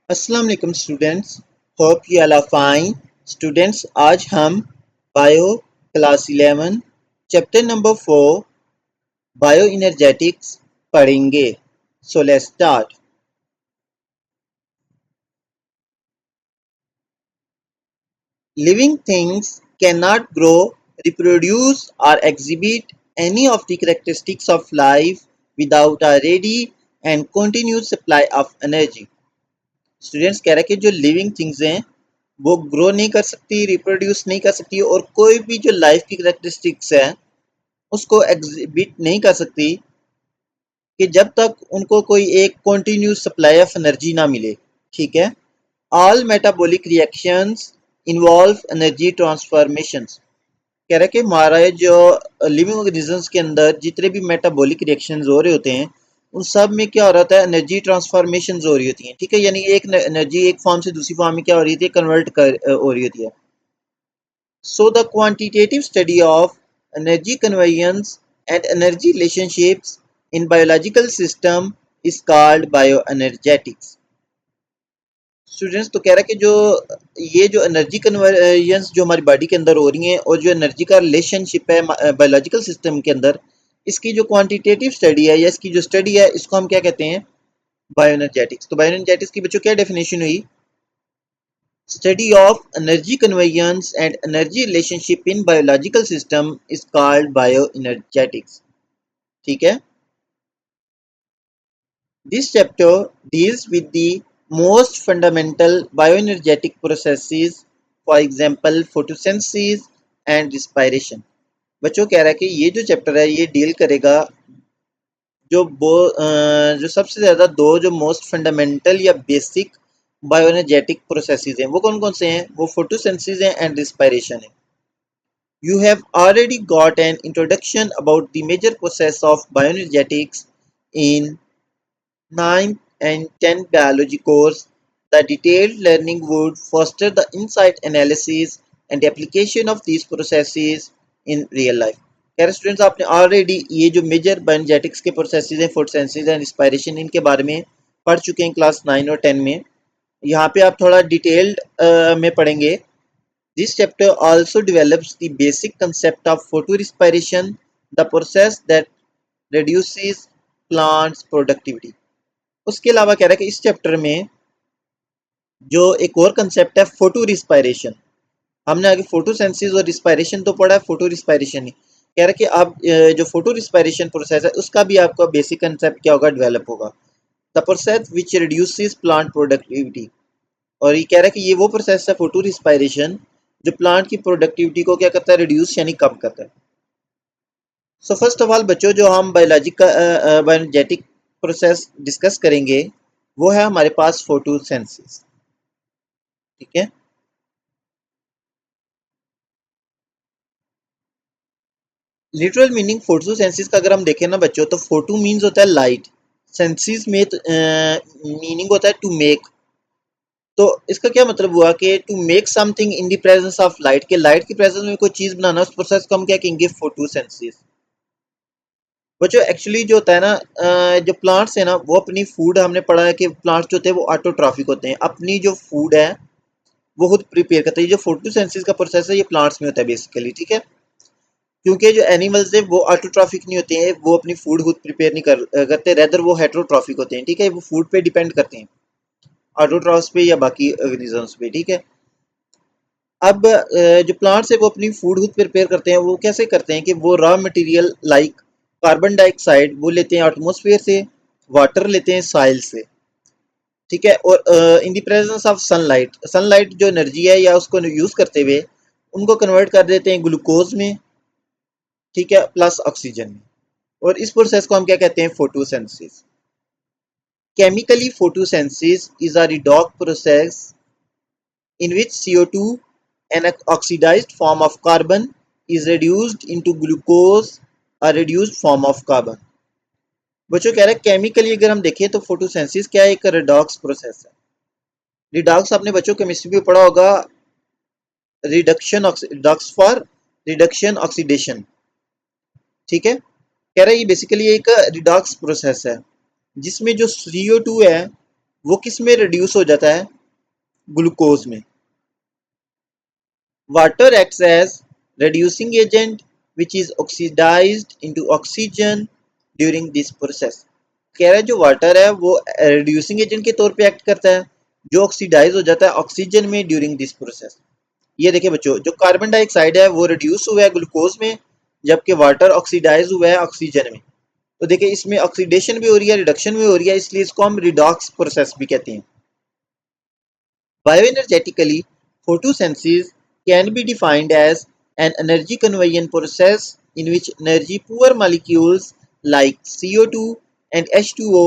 अस्सलाम वालेकुम students, hope you all are fine. Students, आज हम bio class 11 chapter number 4 bioenergetics पढ़ेंगे। So let's start. Living things cannot grow, reproduce, or exhibit any of the characteristics of life without a ready and continuous supply of energy. Students कह रहे हैं कि जो living things हैं वो grow नहीं कर सकती, रिप्रोड्यूस नहीं कर सकती और कोई भी जो लाइफ की करेक्टरिस्टिक्स है उसको एग्जिबिट नहीं कर सकती कि जब तक उनको कोई एक कॉन्टिन्यूस सप्लाई ऑफ एनर्जी ना मिले। ठीक है। All metabolic reactions involve energy transformations. कह रहा है कि हमारा जो लिविंग ऑर्गेनिजम्स के अंदर जितने भी मेटाबॉलिक रिएक्शंस हो रहे होते हैं उन सब में क्या हो रहा था, एनर्जी ट्रांसफॉर्मेशंस हो रही होती हैं। ठीक है, यानी एक एनर्जी एक फॉर्म से दूसरी फॉर्म में क्या हो रही थी, कन्वर्ट कर हो रही होती है। So the quantitative study of energy conveyance and energy relationships in biological system is called bioenergetics. Students तो कह रहा है कि जो ये जो एनर्जी कन्वर्जेंस जो हमारी बॉडी के अंदर हो रही है और जो एनर्जी का रिलेशनशिप है बायोलॉजिकल सिस्टम के अंदर, इसकी जो क्वांटिटेटिव स्टडी है या इसकी जो स्टडी है इसको हम क्या कहते हैं, बायोएनर्जेटिक्स। तो बायोएनर्जेटिक्स की बच्चों क्या डेफिनेशन हुई, study of energy conveyance and energy relationship in biological system is called bioenergetics. ठीक है। This chapter deals with the most fundamental bioenergetic processes, for example photosynthesis and respiration. बच्चों कह रहा है कि ये जो चैप्टर है ये डील करेगा जो सबसे ज़्यादा दो जो मोस्ट फंडामेंटल या बेसिक बायोएनर्जेटिक प्रोसेसेस हैं वो कौन कौन से हैं, वो फोटोसिंथेसिस हैं एंड रिस्पायरेशन है। You have already got an introduction about the major process of bioenergetics in 9th and 10th biology course. The detailed learning would foster the insight analysis and application of these processes in real life. कह रहे students आपने already ये जो major बायोजेटिक्स के processes हैं, photosynthesis and respiration, इनके बारे में पढ़ चुके हैं क्लास 9 और 10 में। यहाँ पे आप थोड़ा डिटेल्ड में पढ़ेंगे। This chapter also develops the basic concept of photorespiration, the process that reduces plants productivity. उसके अलावा कह रहा है कि इस चैप्टर में जो एक और कंसेप्ट है फोटो रिस्पायरेशन, हमने आगे फोटोसेंसिस और रिस्पायरेशन तो पढ़ा है, फोटो रिस्पायरेशन ही कह रहा है कि आप जो फोटो रिस्पायरेशन प्रोसेस है उसका भी आपका बेसिक कंसेप्ट क्या होगा, डेवलप होगा। The process which reduces plant productivity, और ये कह रहा है कि ये वो प्रोसेस है फोटो रिस्पायरेशन जो प्लांट की प्रोडक्टिविटी को क्या करता है, रिड्यूस यानी कम करता है। सो फर्स्ट ऑफ ऑल बच्चों जो हम बायोजेटिक प्रोसेस डिस्कस करेंगे वो है हमारे पास फोटोसिंथेसिस। ठीक है। लिटरल मीनिंग फोटोसिंथेसिस का अगर हम देखें ना बच्चों, तो फोटो मीन्स होता है लाइट, सेंसिस में मीनिंग होता है टू मेक। तो इसका क्या मतलब हुआ कि to make something in the presence of light, के लाइट की प्रेजेंस में कोई चीज बनाना, उस प्रोसेस को हम क्या कहेंगे, फोटोसिंथेसिस। बच्चों एक्चुअली जो होता है ना, जो प्लांट्स है ना वो अपनी फूड, हमने पढ़ा है कि प्लांट्स जो होते हैं वो ऑटोट्रॉफिक होते हैं, अपनी जो फूड है वो खुद प्रिपेयर करते हैं। जो फोटोसिंथेसिस का प्रोसेस है ये प्लांट्स में होता है बेसिकली। ठीक है, क्योंकि जो एनिमल्स है वो ऑटोट्रॉफिक नहीं होते हैं, वो अपनी फूड खुद प्रिपेयर नहीं करते, रेदर वो हेटरोट्रॉफिक होते हैं। ठीक है, वो फूड पे डिपेंड करते हैं, ऑटोट्रॉफ्स पे या बाकी ऑर्गेनिजम्स पे। ठीक है। अब जो प्लांट्स है वो अपनी फूड खुद प्रिपेयर करते हैं। वो कैसे करते हैं कि वो raw material like carbon dioxide वो लेते हैं एटमॉस्फेयर से, वाटर लेते हैं सॉइल से। ठीक है, और इन the presence of sunlight, sunlight जो एनर्जी है या उसको यूज करते हुए उनको कन्वर्ट कर देते हैं ग्लूकोज में। ठीक है, प्लस ऑक्सीजन में। और इस प्रोसेस को हम क्या कहते हैं, photosynthesis. Chemically photosynthesis is a redox process in which CO2, an oxidized form of carbon, is reduced into glucose, a reduced form of carbon. बच्चों कह रहे हैं केमिकली अगर हम देखें तो फोटोसिंथेसिस क्या है, एक रिडॉक्स प्रोसेस है। रिडॉक्स आपने बच्चों केमिस्ट्री में पढ़ा होगा, reduction, redox for reduction oxidation. ठीक है, कह रहा है ये बेसिकली एक रिडॉक्स प्रोसेस है जिसमें जो CO2 है वो किस में रिड्यूस हो जाता है? ग्लूकोज में। Water acts as reducing agent which is oxidized into oxygen during this process। कह रहा है जो वाटर है वो रिड्यूसिंग एजेंट के तौर पे एक्ट करता है जो ऑक्सीडाइज हो जाता है ऑक्सीजन में ड्यूरिंग दिस प्रोसेस। ये देखिए बच्चों, जो कार्बन डाइऑक्साइड है वो रिड्यूस हुआ है ग्लूकोज में, जबकि वाटर ऑक्सीडाइज हुआ है ऑक्सीजन में। तो देखिए इसमें ऑक्सीडेशन भी हो रही है, रिडक्शन भी हो रही है, इसलिए इसको हम रिडॉक्स प्रोसेस भी कहते हैं। Bioenergetically, photosynthesis can be defined as an energy conversion process in which energy-poor molecules like CO2 and H2O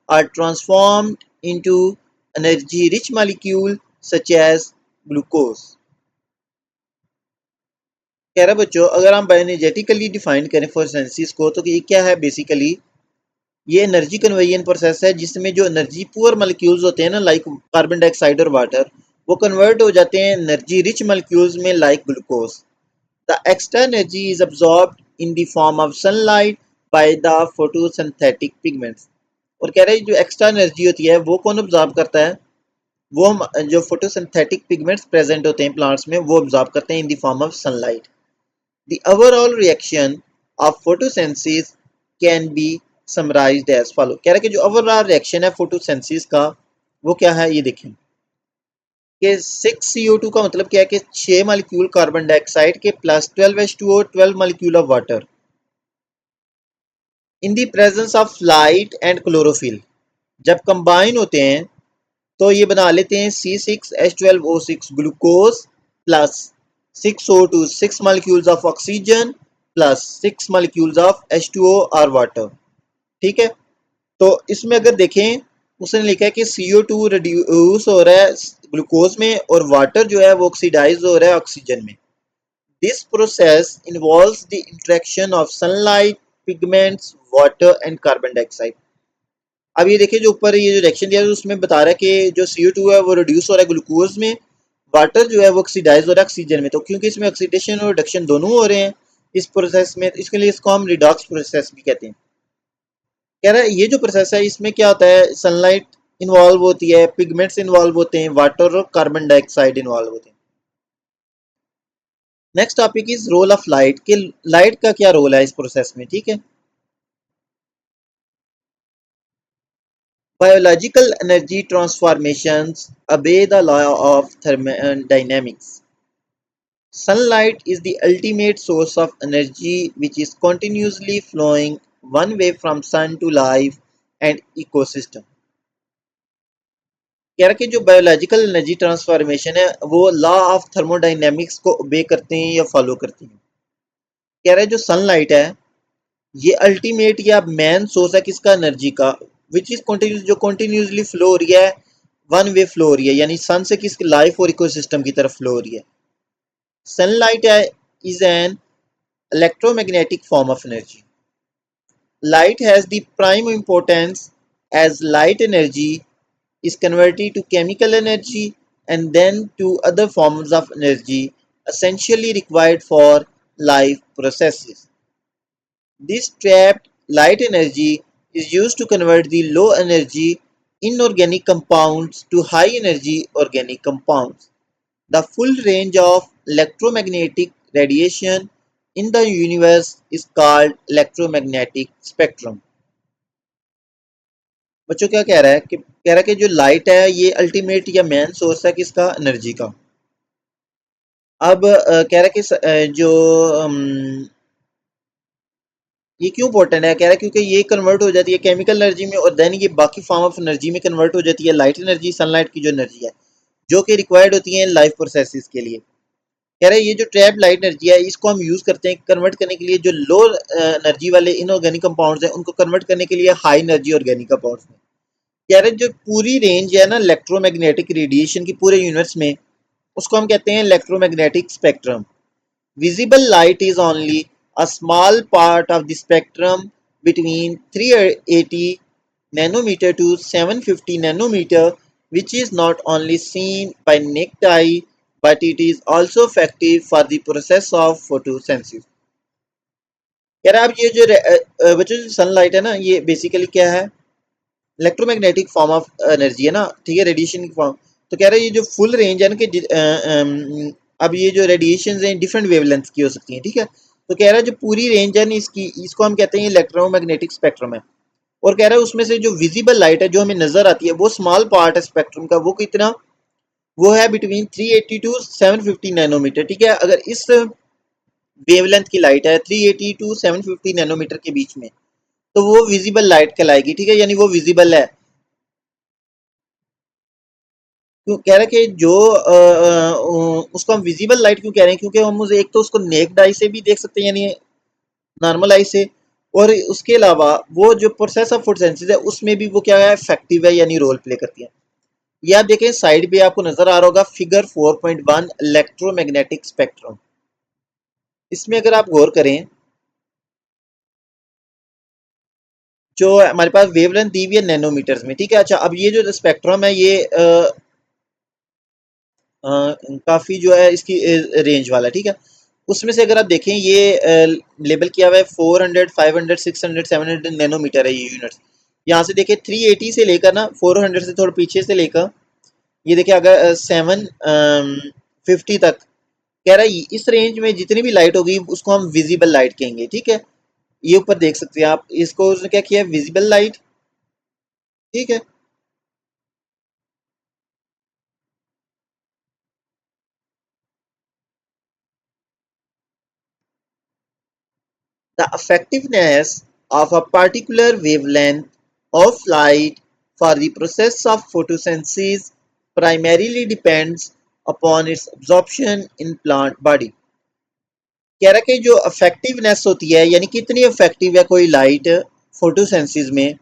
are transformed into energy-rich molecules such as glucose। कह रहा बच्चों, अगर हम बायोएनर्जेटिकली डिफाइन करें फोटोसिंथेसिस को तो ये क्या है? बेसिकली ये एनर्जी कन्वर्जन प्रोसेस है जिसमें जो एनर्जी पुअर मॉलिक्यूल्स होते हैं ना, लाइक कार्बन डाइऑक्साइड और वाटर, वो कन्वर्ट हो जाते हैं एनर्जी रिच मॉलिक्यूल्स में like glucose. The extra energy is absorbed in the form of sunlight by the photosynthetic pigments. और कह रहे हैं जो एक्स्ट्रा एनर्जी होती है वो कौन अब्सॉर्ब करता है? वो हम जो फोटोसिंथेटिक पिगमेंट्स प्रेजेंट होते हैं प्लांट्स में वो अब्सॉर्ब करते हैं in the form of sunlight. The overall reaction of photosynthesis can be summarized as follow। कह रहा है कि जो ओवरऑल रिएक्शन है फोटोसिंथेसिस का वो क्या है, ये देखें कि 6CO2 का मतलब क्या है कि 6 मॉलिक्यूल कार्बन डाइऑक्साइड के plus 12H2O 12 molecule of water in the presence of light and chlorophyll जब कंबाइन होते हैं तो ये बना लेते हैं C6H12O6 glucose plus 6O2 6 molecules of oxygen plus 6 molecules of H2O और वाटर। ठीक है, तो इसमें अगर देखें उसने लिखा है कि CO2 रिड्यूस हो रहा है ग्लूकोज में और वाटर जो है वो ऑक्सीडाइज हो रहा है ऑक्सीजन में। This process involves the interaction of sunlight, pigments, water and carbon dioxide. अब ये देखिए जो ऊपर ये जो रिएक्शन दिया है उसमें बता रहा है कि जो CO2 है वो रिड्यूस हो रहा है ग्लूकोज में, वाटर जो है वो ऑक्सीडाइज हो रहा है ऑक्सीजन में। तो क्योंकि इसमें ऑक्सीडेशन और रिडक्शन दोनों हो रहे हैं इस प्रोसेस में, इसके लिए इसको हम रिडॉक्स प्रोसेस भी कहते हैं। कह रहा है ये जो प्रोसेस है इसमें क्या होता है, सनलाइट इन्वॉल्व होती है, पिगमेंट्स इन्वॉल्व होते हैं, वाटर और कार्बन डाइऑक्साइड इन्वॉल्व होते हैं। Next topic is role of light, कि लाइट का क्या रोल है इस प्रोसेस में। ठीक है, biological energy transformations obey the law of thermodynamics। Sunlight is the ultimate source of energy which is continuously flowing one way from sun to life and ecosystem। कह रहा कि जो बायोलॉजिकल एनर्जी ट्रांसफॉर्मेशन है वो law of thermodynamics को ओबे करते हैं या फॉलो करते हैं। कह रहा है जो सनलाइट है ये अल्टीमेट या मेन सोर्स है किसका? एनर्जी का, विच इज कंटिन्यूस, जो कंटिन्यूसली फ्लो हो रही है, वन वे फ्लो हो रही है, यानी सन से किसकी लाइफ और इकोसिस्टम की तरफ फ्लो हो रही है। Sunlight is an electromagnetic form of energy। Light has the prime importance as light energy is converted to chemical energy and then to other forms of energy essentially required for life processes। This trapped light energy is used to convert the low energy inorganic compounds to high energy organic compounds। The full range of electromagnetic radiation in the universe is called electromagnetic spectrum। बच्चों क्या कह रहा है कि कह रहा है कि जो लाइट है ये अल्टीमेट या मेन सोर्स है किसका? एनर्जी का। अब कह रहा है कि जो ये क्यों इंपॉर्टेंट है? कह रहा है क्योंकि ये कन्वर्ट हो जाती है केमिकल एनर्जी में और देन ये बाकी फॉर्म ऑफ एनर्जी में कन्वर्ट हो जाती है, लाइट एनर्जी, सनलाइट की जो एनर्जी है जो कि रिक्वायर्ड होती है लाइफ प्रोसेसेस के लिए। कह रहे हैं ये जो ट्रैप लाइट एनर्जी है इसको हम यूज करते हैं कन्वर्ट करने के लिए जो लो एनर्जी वाले इनऑर्गेनिक कंपाउंड्स हैं उनको कन्वर्ट करने के लिए हाई एनर्जी ऑर्गेनिक कंपाउंड्स में। कह रहे हैं जो पूरी रेंज है ना इलेक्ट्रोमैग्नेटिक रेडिएशन की पूरे यूनिवर्स में उसको हम कहते हैं electromagnetic spectrum. Visible light is only a small part of the spectrum between 380 nanometer to 750 nanometer, which is not only seen by naked eye but it is also effective for the process of photosynthesis। यार अब ये जो बच्चों जो sunlight है ना ये basically क्या है? इलेक्ट्रोमैग्नेटिक फॉर्म ऑफ एनर्जी है ना, ठीक है, रेडिएशन की फॉर्म। तो कह रहा है ये जो फुल रेंज है ना कि अब ये जो रेडिएशन हैं डिफरेंट वेवलेंथ की हो सकती हैं, ठीक है। तो कह रहा है जो पूरी रेंज है ना इसकी, इसको हम कहते हैं इलेक्ट्रोमैग्नेटिक स्पेक्ट्रम है। और कह रहा है उसमें से जो विजिबल लाइट है जो हमें नजर आती है वो स्मॉल पार्ट है स्पेक्ट्रम का, वो कितना, वो है बिटवीन 380 टू 750 नैनोमीटर, ठीक है। अगर इस वेवलेंथ की लाइट है 380 टू 750 नैनोमीटर के बीच में, तो वो विजिबल लाइट कहलाएगी, ठीक है, यानी वो विजिबल है। क्यों कह रहा है कि जो उसको हम विजिबल लाइट क्यों कह रहे हैं, क्योंकि हम उसे एक तो उसको नेक्ड आई से भी देख सकते हैं यानी नॉर्मल आई से, और उसके अलावा वो जो प्रोसेस ऑफ फोटोसिंथेसिस है उसमें भी वो क्या है, इफेक्टिव है यानी रोल प्ले करती है। ये आप देखें साइड पे आपको नजर आ रहा होगा फिगर 4.1 इलेक्ट्रोमैग्नेटिक स्पेक्ट्रम। इसमें अगर आप गौर करें, जो हमारे पास वेवलेंथ दी हुई है नैनोमीटर्स में, ठीक है। अच्छा, अब ये जो स्पेक्ट्रम है ये काफ़ी जो है इसकी रेंज वाला, ठीक है। उसमें से अगर आप देखें ये लेबल किया हुआ है 400 500 600 700 नैनोमीटर है ये यूनिट्स। यहाँ से देखें 380 से लेकर ना 400 से थोड़ा पीछे से लेकर ये देखिए अगर 750 तक, कह रहा है इस रेंज में जितनी भी लाइट होगी उसको हम विजिबल लाइट कहेंगे, ठीक है। ये ऊपर देख सकते हैं आप, इसको उसने क्या किया, विजिबल लाइट, ठीक है। The effectiveness of a particular wavelength of light for the process of photosynthesis primarily depends upon its absorption in plant body। कह रहा है कि जो इफेक्टिवनेस होती है यानी कितनी इफेक्टिव है कोई लाइट फोटोसिंथेसिस में,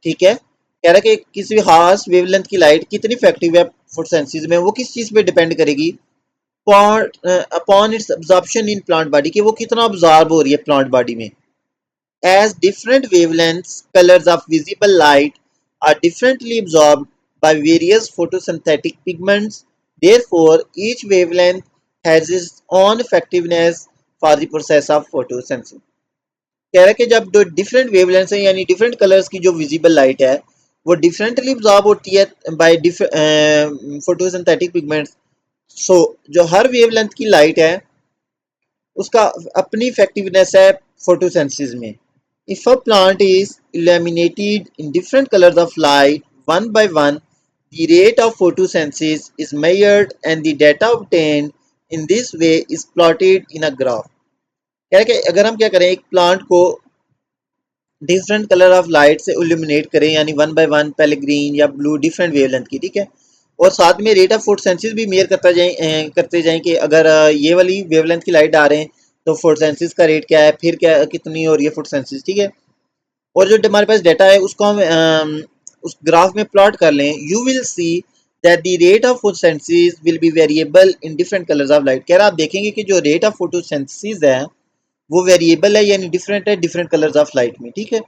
ठीक है। कह रहा है कि किसी खास वेवलेंथ की लाइट कितनी इफेक्टिव है फोटोसिंथेसिस में, वो किस चीज पे डिपेंड करेगी, upon its absorption in plant body, कि वो कितना अब्जॉर्ब हो रही है प्लांट बॉडी में। As different wavelengths, colors of visible light are differently absorbed by various photosynthetic pigments, therefore each wavelength has its own effectiveness for the process of photosynthesis। कह रहा है कि जब दो डिफरेंट वेवलेंथ्स हैं यानी डिफरेंट कलर्स की जो विजिबल लाइट है वो डिफरेंटली अब्जॉर्ब होती है बाय फोटोसिंथेटिक पिगमेंट्स। सो जो हर वेवलेंथ की लाइट है उसका अपनी इफेक्टिवनेस है फोटोसिंथेसिस में। If a plant is illuminated in different colors of light one by one, the rate of photosynthesis is measured and the data obtained in this way is plotted in a graph। क्या है कि अगर हम क्या करें, एक plant को different colour of light से इल्यूमिनेट करें यानी वन बाय वन, पहले ग्रीन या ब्लू डिफरेंट वेवलेंथ की, ठीक है। और साथ में रेट ऑफ फोटोसिंथेसिस भी मेयर करते जाएं कि अगर ये वाली वेवलेंथ की लाइट आ रहे हैं तो फोटोसिंथेसिस का रेट क्या है, फिर क्या कितनी हो रही है फोटोसिंथेसिस, ठीक है। और जो हमारे पास डाटा है उसको हम उस ग्राफ में प्लॉट कर लें, you will see that the rate of photosynthesis will be variable in different colours of light. कह रहा आप देखेंगे कि जो रेट ऑफ फोटोसिंथेसिस है वो वेरिएबल है यानी डिफरेंट है डिफरेंट कलर्स ऑफ लाइट में, ठीक है,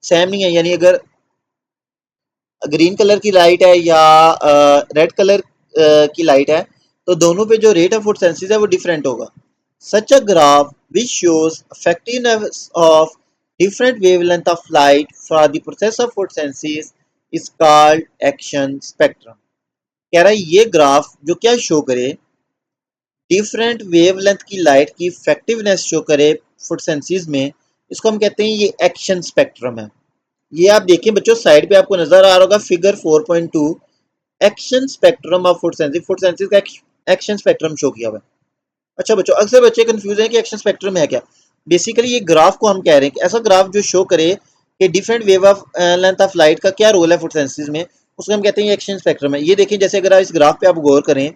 सेम नहीं है। यानी अगर ग्रीन कलर की लाइट है या रेड कलर की लाइट है तो दोनों पे जो रेट ऑफ फोटोसिंथेसिस है वो डिफरेंट होगा। Such a graph which shows effectiveness of different wavelength of light for the process of photosynthesis is called action spectrum। कह रहा है ये ग्राफ जो क्या शो करे, डिफरेंट वेवलेंथ की लाइट की इफेक्टिवनेस शो करे फोटोसिंथेसिस में, इसको हम कहते हैं ये एक्शन स्पेक्ट्रम है। ये आप देखिए बच्चों साइड पे आपको नजर आ रहा होगा figure 4.2 action spectrum of photosynthesis, photosynthesis का एक्शन स्पेक्ट्रम शो किया हुआ है। अच्छा बच्चों, अक्सर बच्चे कंफ्यूज हैं कि एक्शन स्पेक्ट्रम है क्या। बेसिकली ये ग्राफ को हम कह रहे हैं कि ऐसा ग्राफ जो शो करे कि different wave of length of light का क्या रोल है फोटोसिंथेसिस में, उसको हम कहते हैं एक्शन स्पेक्ट्रम है। ये देखिए जैसे अगर आप इस ग्राफ पे आप गौर करें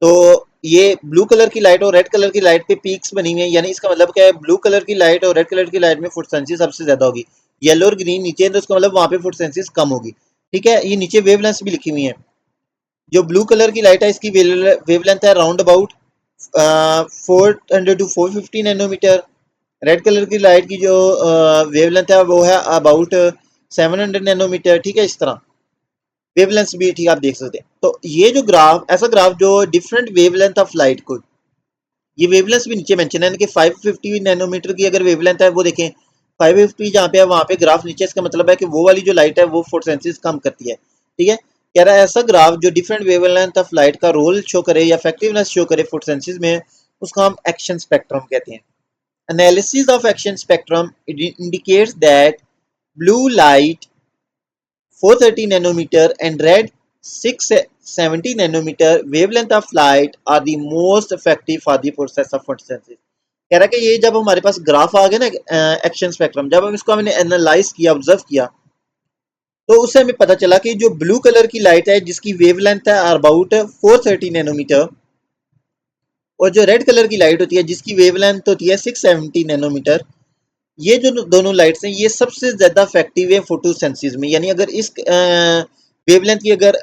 तो ये ब्लू कलर की लाइट और रेड कलर की लाइट पे पीक्स बनी हुई है, यानी इसका मतलब क्या है, ब्लू कलर की लाइट और रेड कलर की लाइट में फोटोसिंथेसिस सबसे ज्यादा होगी। येलो और ग्रीन नीचे है तो उसका मतलब वहां पे फोटोसिंथेसिस कम होगी, ठीक है। ये नीचे वेवलेंथ भी लिखी हुई है। जो ब्लू कलर की लाइट है इसकी वेवलेंथ है round about 400 to 450 nanometre. Red colour की लाइट की जो वेवलेंथ है वो है अबाउट 700 नैनोमीटर, ठीक है। इस तरह वेवलेंथ भी ठीक आप देख सकते हैं। तो ये जो ग्राफ, ऐसा ग्राफ जो डिफरेंट वेवलेंथ ऑफ लाइट को, ये वेवलेंथ भी नीचे मेंशन है कि 550 नैनोमीटर की अगर वेवलेंथ है वो देखें 550 जहाँ पे है वहाँ पे ग्राफ नीचे, इसका मतलब है कि वो वाली जो लाइट है वो फोटोसेंसिस कम करती है। ठीक है, कह रहा है ऐसा ग्राफ जो डिफरेंट वेवलेंथ ऑफ लाइट का रोल शो करे या इफेक्टिवनेस शो करे फोटोसेंसिस में, उसको हम एक्शन स्पेक्ट्रम कहते हैं। Analysis of action spectrum indicates that blue light 430 nanometer and red 670 nanometer wavelength of light are the most effective for the process of photosynthesis। कह रहा है कि ये जब हमारे पास ग्राफ आ गया ना एक्शन स्पेक्ट्रम, जब हम इसको हमने एनालाइज किया, ऑब्जर्व किया, तो उससे हमें पता चला कि जो ब्लू कलर की लाइट है जिसकी वेवलेंथ है अबाउट 430 नैनोमीटर, और जो रेड कलर की लाइट होती है जिसकी वेवलेंथ होती है 670 नैनोमीटर, ये जो दोनों लाइट्स हैं ये सबसे ज्यादा इफेक्टिव है फोटोसेंसिस में। यानी अगर इस वेवलेंथ की अगर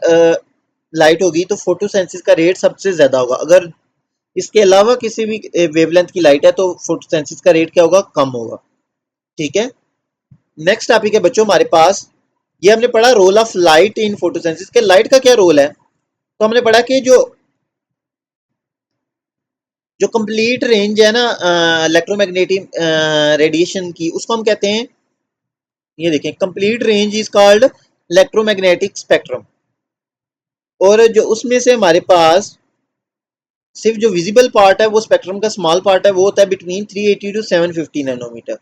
लाइट होगी तो फोटोसेंसिस का रेट सबसे ज्यादा होगा। अगर इसके अलावा किसी भी वेवलेंथ की लाइट है तो फोटोसेंसिस का रेट क्या होगा, कम होगा। ठीक है, नेक्स्ट टॉपिक है बच्चों हमारे पास, ये हमने पढ़ा role of light in photosynthesis के। लाइट का क्या रोल है, तो हमने पढ़ा कि जो जो कंप्लीट रेंज है ना इलेक्ट्रोमैग्नेटिक रेडिएशन की, उसको हम कहते हैं, ये देखें, complete range is called electromagnetic spectrum. और जो उसमें से हमारे पास सिर्फ जो विजिबल पार्ट है वो स्पेक्ट्रम का स्मॉल पार्ट है, वो होता है बिटवीन 380 टू 750 नैनोमीटर।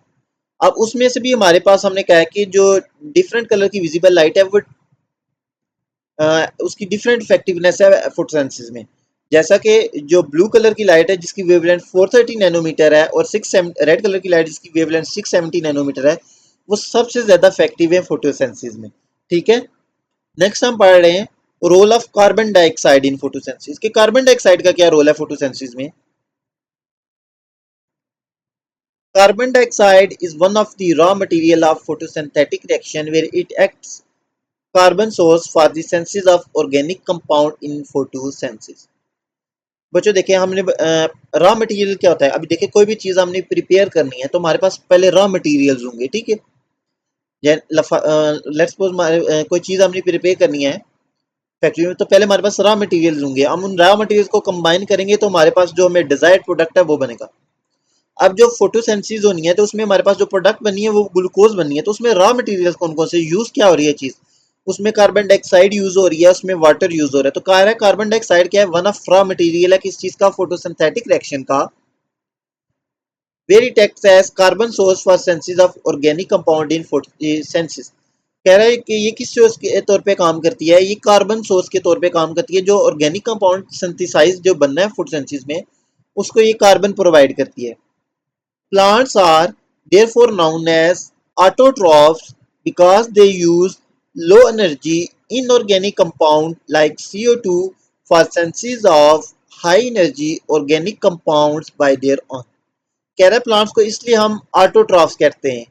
अब उसमें से भी हमारे पास हमने कहा है कि जो डिफरेंट कलर की विजिबल लाइट है वो उसकी डिफरेंट इफेक्टिवनेस है फोटोसेंसिस में। जैसा कि जो ब्लू कलर की लाइट है जिसकी वेवलेंथ 430 नैनोमीटर है, और रेड कलर की लाइट जिसकी वेवलेंथ 670 नैनोमीटर है, वो सबसे ज्यादा इफेक्टिव है फोटोसेंसिस में। ठीक है, नेक्स्ट हम पढ़ रहे हैं role of carbon dioxide in photosynthesis के। कार्बन डाइऑक्साइड का क्या रोल है फोटोसेंसिस में। Carbon dioxide is one of the raw material of photosynthetic reaction where it acts carbon source for the synthesis of organic compound in photosynthesis। बच्चों देखिए, हमने raw material क्या होता है, अभी देखिए कोई भी चीज हमने प्रिपेयर करनी है तो हमारे पास पहले रॉ मटेरियल्स होंगे। ठीक है, लेट्स सपोज कोई चीज हमने प्रिपेयर करनी है फैक्ट्री में, तो पहले हमारे पास रॉ मटेरियल्स होंगे, हम उन रॉ मटेरियल्स को कंबाइन करेंगे तो हमारे पास जो हमें डिजायर्ड प्रोडक्ट है वो बनेगा। अब जो फोटोसेंसिस होनी है तो उसमें हमारे पास जो प्रोडक्ट बनी है वो ग्लूकोज बननी है, तो उसमें रॉ मटेरियल्स कौन कौन से यूज क्या हो रही है चीज, उसमें कार्बन डाइऑक्साइड यूज हो रही है, उसमें वाटर यूज हो रहा है। तो कह रहा है कार्बन डाइऑक्साइड क्या है, वन ऑफ रॉ मटेरियल है किस चीज का, फोटोसिंथेटिक रिएक्शन का, where it acts as carbon source for synthesis of organic compound in photosynthesis. कह रहा है कि ये किस सोर्स के तौर पे काम करती है, ये कार्बन सोर्स के तौर पे काम करती है। जो ऑर्गेनिक कंपाउंड सिंथेसाइज जो बनना है फोटोसेंसिस में, उसको ये कार्बन प्रोवाइड करती है। Plants are therefore known as autotrophs because they use low energy inorganic compound like CO2 for synthesis of high energy organic compounds by their own। कह रहा है प्लांट्स को इसलिए हम ऑटोट्रॉफ्स कहते हैं।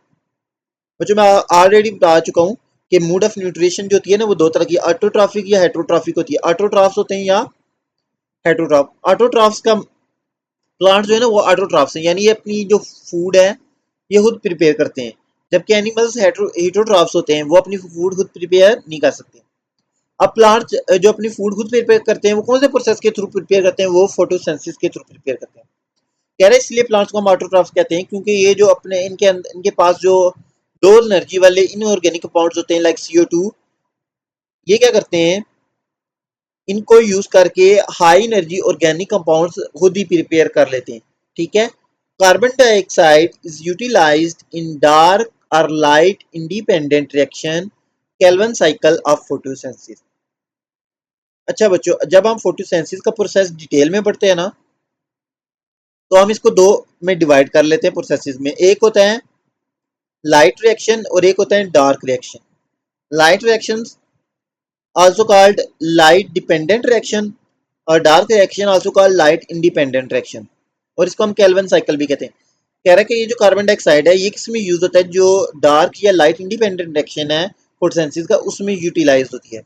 बच्चों मैं ऑलरेडी बता चुका हूँ कि मूड ऑफ न्यूट्रिशन जो होती है ना वो दो तरह की, ऑटोट्रॉफिक या हेट्रोट्रॉफिक होती है। ऑटोट्रॉफ्स होते हैं या हेट्रोट्रॉफ। ऑटोट्रॉफ्स का प्लांट जो है ना वो ऑटोट्रॉफ्स हैं, यानी ये अपनी जो फूड है ये खुद प्रिपेयर करते हैं, जबकि एनिमल्स हेटरोट्रॉफ्स होते हैं, वो अपनी फूड खुद प्रिपेयर नहीं कर सकते। अब प्लांट जो अपनी फूड खुद प्रिपेयर करते हैं वो कौन से प्रोसेस के थ्रू प्रिपेयर करते हैं, वो फोटोसिंथेसिस के थ्रू प्रिपेयर करते हैं। कह रहे हैं इसलिए प्लांट्स को हम ऑटोट्रॉफ्स कहते हैं क्योंकि ये जो अपने इनके पास जो लो एनर्जी वाले इनऑर्गेनिक कंपाउंड्स होते हैं लाइक CO2, ये क्या करते हैं, इनको यूज करके हाई एनर्जी ऑर्गेनिक कंपाउंड्स खुद ही प्रिपेयर कर लेते हैं। ठीक है, carbon dioxide is utilised in dark और light independent reaction Calvin cycle of photosynthesis. अच्छा बच्चों, जब हम फोटोसिंथेसिस का प्रोसेस डिटेल में पढ़ते हैं ना, तो हम इसको दो में डिवाइड कर लेते हैं प्रोसेसेस में। एक होता है लाइट रिएक्शन और एक होता है dark reaction. Light reaction also called light dependent reaction और dark reaction also called light independent reaction, और इसको हम केल्विन साइकिल भी कहते हैं। कह रहा है कि ये जो कार्बन डाइऑक्साइड है ये किस में यूज होता है, जो डार्क या लाइट इंडिपेंडेंट रिएक्शन है फोटोसिंथेसिस का, उसमें यूटिलाइज होती है।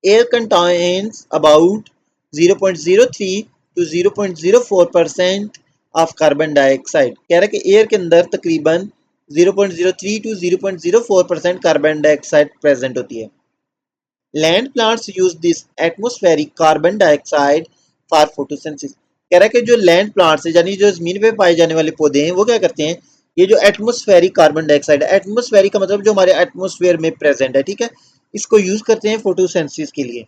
Air contains about 0.03 to 0.04% of carbon dioxide. कह रहा है कि एयर के अंदर तकरीबन 0.03 टू 0.04% कार्बन डाइऑक्साइड प्रेजेंट होती है। Land plants use this atmospheric carbon dioxide for photosynthesis. कह रहा है कि जो लैंड प्लांट्स है यानी जो जमीन पे पाए जाने वाले पौधे हैं वो क्या करते हैं, ये जो एटमोस्फेरिक कार्बन डाइऑक्साइड है, एटमोस्फेरिक का मतलब जो हमारे एटमोस्फेयर में प्रेजेंट है, ठीक है, इसको यूज करते हैं फोटोसिंथेसिस के लिए।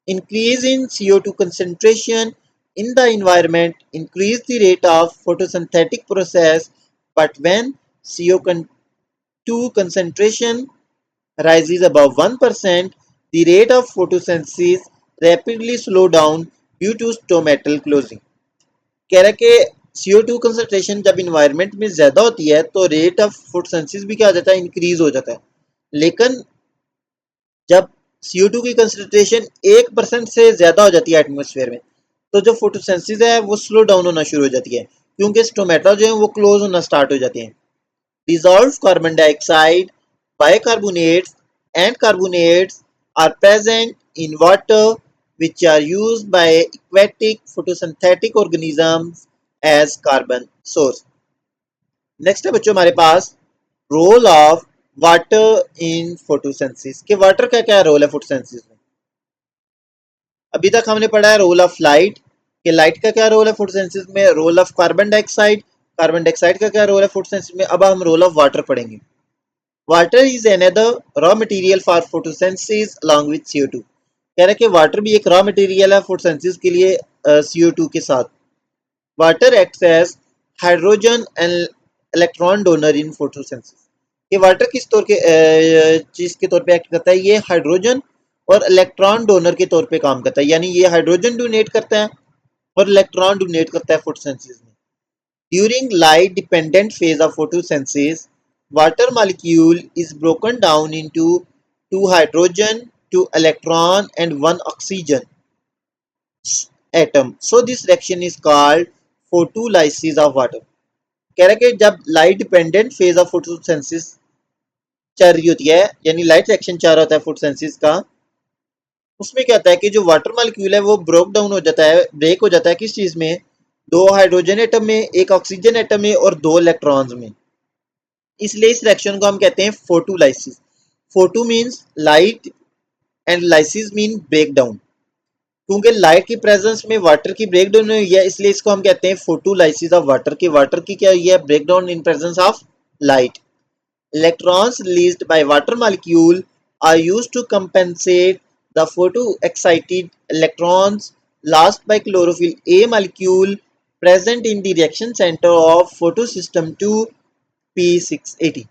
Increase in CO2 concentration in the environment increase the rate of photosynthetic process, but when CO2 concentration rises above 1%, the rate of photosynthesis rapidly slow down due to stomatal closing. कह रहा है कि CO2 concentration जब environment में ज़्यादा होती है तो रेट ऑफ फोटोसिंथेसिस भी क्या हो जाता है, इंक्रीज हो जाता है। लेकिन जब CO2 की कंसंट्रेशन 1% से ज़्यादा हो जाती है एटमोसफेयर में, तो जो फोटोसिंथेसिस है वो स्लो डाउन होना शुरू हो जाती है, क्योंकि स्टोमेटा जो है वो क्लोज होना स्टार्ट हो जाते हैं। Dissolved carbon dioxide, bicarbonate and carbonates are present in water, which are used by aquatic photosynthetic organisms as carbon source. Next है बच्चों हमारे पास role of water in photosynthesis के वाटर का क्या रोल है फोटोसिंथेसिस में। अभी तक हमने पढ़ा है रोल ऑफ लाइट कि लाइट का क्या रोल है फोटोसिंथेसिस में, रोल ऑफ कार्बन डाइऑक्साइड का क्या रोल है फोटोसिंथेसिस में। अब हम रोल ऑफ वाटर पढ़ेंगे। Water is another raw material for photosynthesis along with CO2। कह रहा है कि वाटर भी एक रॉ मटेरियल है फोटोसिंथेसिस के लिए CO2 के साथ। Water acts as hydrogen and electron donor in photosynthesis. ये वाटर किस तौर के चीज के तौर पे एक्ट करता है, ये हाइड्रोजन और इलेक्ट्रॉन डोनर के तौर पे काम करता है, यानी ये हाइड्रोजन डोनेट करता है और इलेक्ट्रॉन डोनेट करता है फोटोसिंथेसिस में। During light dependent phase of photosynthesis water molecule is broken down into two hydrogen, two electron and one oxygen atom. So this reaction is called photolysis of water. कह रहा है कि जब light dependent phase of photosynthesis चल रही होती है, यानी लाइट रिएक्शन चल रहा होता है फोटोसिंथेसिस का, उसमें क्या होता है कि जो वाटर मॉलिक्यूल है वो ब्रोक डाउन हो जाता है, ब्रेक हो जाता है किस चीज में, दो हाइड्रोजन एटम में, एक ऑक्सीजन एटम में और दो इलेक्ट्रॉन्स में। इसलिए इस रिएक्शन को हम कहते हैं photolysis. Photo means light and lysis mean break down. क्योंकि लाइट की प्रेजेंस में वाटर की ब्रेक डाउन हुई है, इसलिए इसको हम कहते हैं फोटोलाइसिस ऑफ वाटर की। वाटर की क्या हुई है, break down in presence of light. Electrons released by water molecule are used to compensate the photoexcited electrons lost by chlorophyll A molecule present in the reaction center of photosystem 2 P680।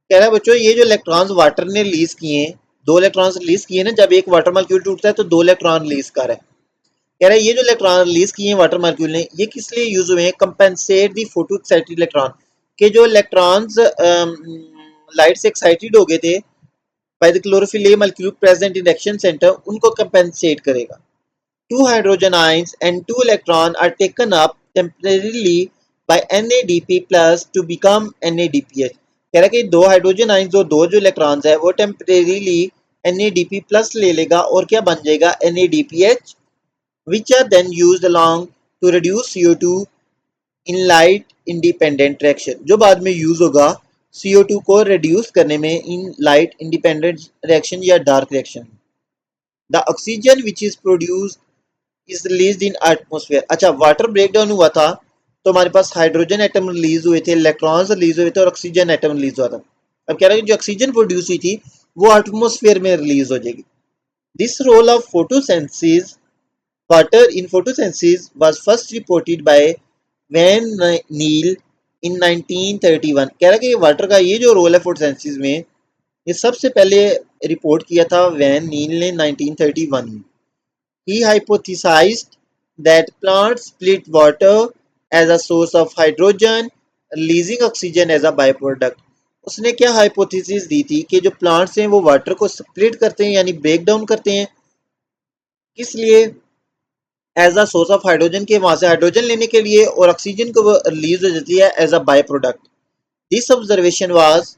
कह रहा है बच्चों ये जो electrons water ने release किए हैं, दो इलेक्ट्रॉन्स रिलीज किए ना, जब एक वाटर मॉलिक्यूल टूटता है तो दो इलेक्ट्रॉन रिलीज कर रहा है। कह रहा है ये जो इलेक्ट्रॉन रिलीज किए हैं वाटर मॉलिक्यूल ने, ये किस लिए यूज हुए हैं, कंपेंसेट दी फोटो एक्साइटेड इलेक्ट्रॉन, के जो इलेक्ट्रॉन्स लाइट से एक्साइटेड हो गए थे by the chlorophyll A molecule present in reaction centre, उनको कंपेंसेट करेगा। Two hydrogen ions and two electrons are taken up temporarily by NADP plus to become NADPH। कह रहा है कि दो हाइड्रोजन आइंस और दो जो इलेक्ट्रॉन्स है वो टेम्परेरीली NADP प्लस ले लेगा और क्या बन जाएगा, NADPH, which are then used along to reduce CO2 in light independent reaction, जो बाद में यूज होगा CO2 को रिड्यूस करने में इन लाइट इंडिपेंडेंट रिएक्शन या dark reaction. The oxygen which is produced is released in atmosphere. अच्छा, water break down हुआ था तो हमारे पास हाइड्रोजन एटम रिलीज हुए थे, इलेक्ट्रॉन्स रिलीज हुए थे और ऑक्सीजन एटम रिलीज हुआ था। अब कह रहा है कि जो ऑक्सीजन प्रोड्यूस हुई थी वो एटमोस्फेयर में रिलीज हो जाएगी। This role of photosynthesis water in photosynthesis was first reported by Van Niel in 1931। कह रहा है कि वाटर का ये जो रोल है फोटोसिंथेसिस में, ये सबसे पहले रिपोर्ट किया था वैन नील ने 1931 में। He hypothesized that plants split water as a source of hydrogen, releasing oxygen as a byproduct। उसने क्या हाइपोथेसिस दी थी कि जो प्लांट्स हैं वो वाटर को स्प्लिट करते हैं यानी ब्रेक डाउन करते हैं, किस लिए, as a source of hydrogen के वहां से हाइड्रोजन लेने के लिए, और ऑक्सीजन को रिलीज हो जाती है as a by product. This observation was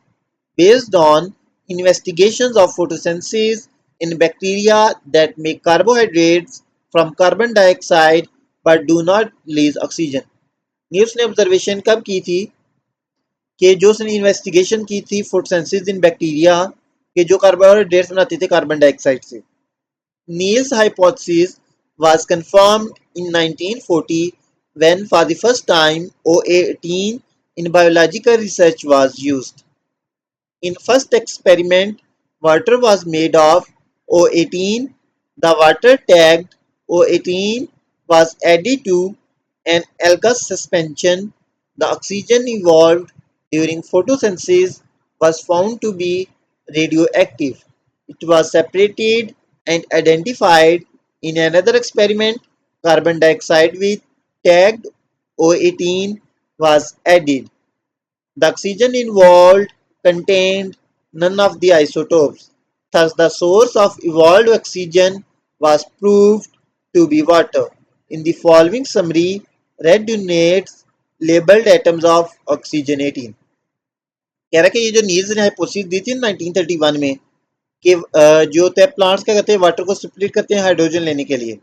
based on investigations of photosynthesis in bacteria that make carbohydrates from carbon dioxide but do not release oxygen। ये उसने ऑब्जर्वेशन कब की थी कि जो उसने इन्वेस्टिगेशन की थी फोटोसिंथेसिस इन बैक्टीरिया के जो कार्बोहाइड्रेट्स बनाते थे कार्बन डाइऑक्साइड से। Neil's hypothesis was confirmed in 1940 when for the first time OA18 in biological research was used. In first experiment, water was made of O18. The water tagged O18 was added to an aqueous suspension. The oxygen evolved during photosynthesis was found to be radioactive. It was separated and identified in another experiment. Carbon dioxide with tagged O18 was added. The oxygen involved contained none of the isotopes. Thus, the source of evolved oxygen was proved to be water. In the following summary, red denotes labeled atoms of oxygen 18. कह रहा है कि ये जो Niels ने hypothesis दी थी 1931 में कि जो होता है प्लांट्स क्या करते हैं वाटर को स्प्लिट करते हैं हाइड्रोजन लेने के लिए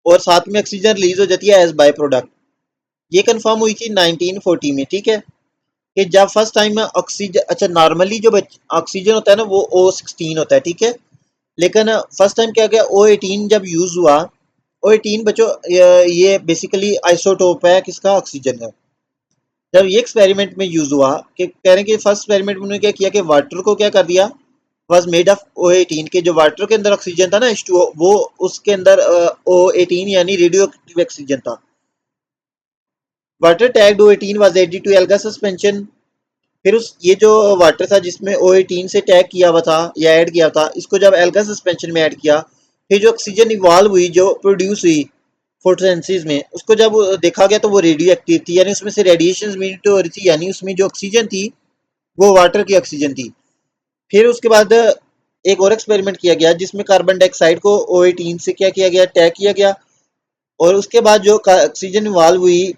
और साथ में ऑक्सीजन रिलीज हो जाती है एज बाय प्रोडक्ट। ये कंफर्म हुई थी 1940 में, ठीक है। कि जब फर्स्ट टाइम ऑक्सीजन, अच्छा नॉर्मली जो ऑक्सीजन होता है ना वो O16 होता है, ठीक है। लेकिन फर्स्ट टाइम क्या गया O18 जब यूज हुआ, O18 बच्चों ये बेसिकली आइसोटोप है किसका, ऑक्सीजन का। जब ये एक्सपेरिमेंट में यूज हुआ कि कह रहे हैं कि फर्स्ट एक्सपेरिमेंट में उन्होंने क्या किया कि वाटर को क्या कर दिया, वॉज मेड ऑफ O18 के जो वाटर के अंदर ऑक्सीजन था ना H2O, वो उसके अंदर O18 यानी रेडियो एक्टिव ऑक्सीजन था। Water tagged O18 was added to alga suspension. फिर उस ये जो वाटर था जिसमें O18 से टैग किया हुआ था या ऐड किया था, इसको जब एल्गा सस्पेंशन में ऐड किया, फिर जो ऑक्सीजन इवॉल्व हुई जो प्रोड्यूस हुई फोटोसिंथेसिस में, उसको जब देखा गया तो वो रेडियो एक्टिव थी, यानी उसमें से रेडिएशन इमिट हो रही थी, यानी उसमें जो ऑक्सीजन थी वो वाटर की ऑक्सीजन थी। फिर उसके बाद एक और एक्सपेरिमेंट किया गया जिसमें कार्बन डाइऑक्साइड को O18 से क्या किया गया, टैग किया गया, और उसके बाद जो ऑक्सीजन इवॉल्व हुई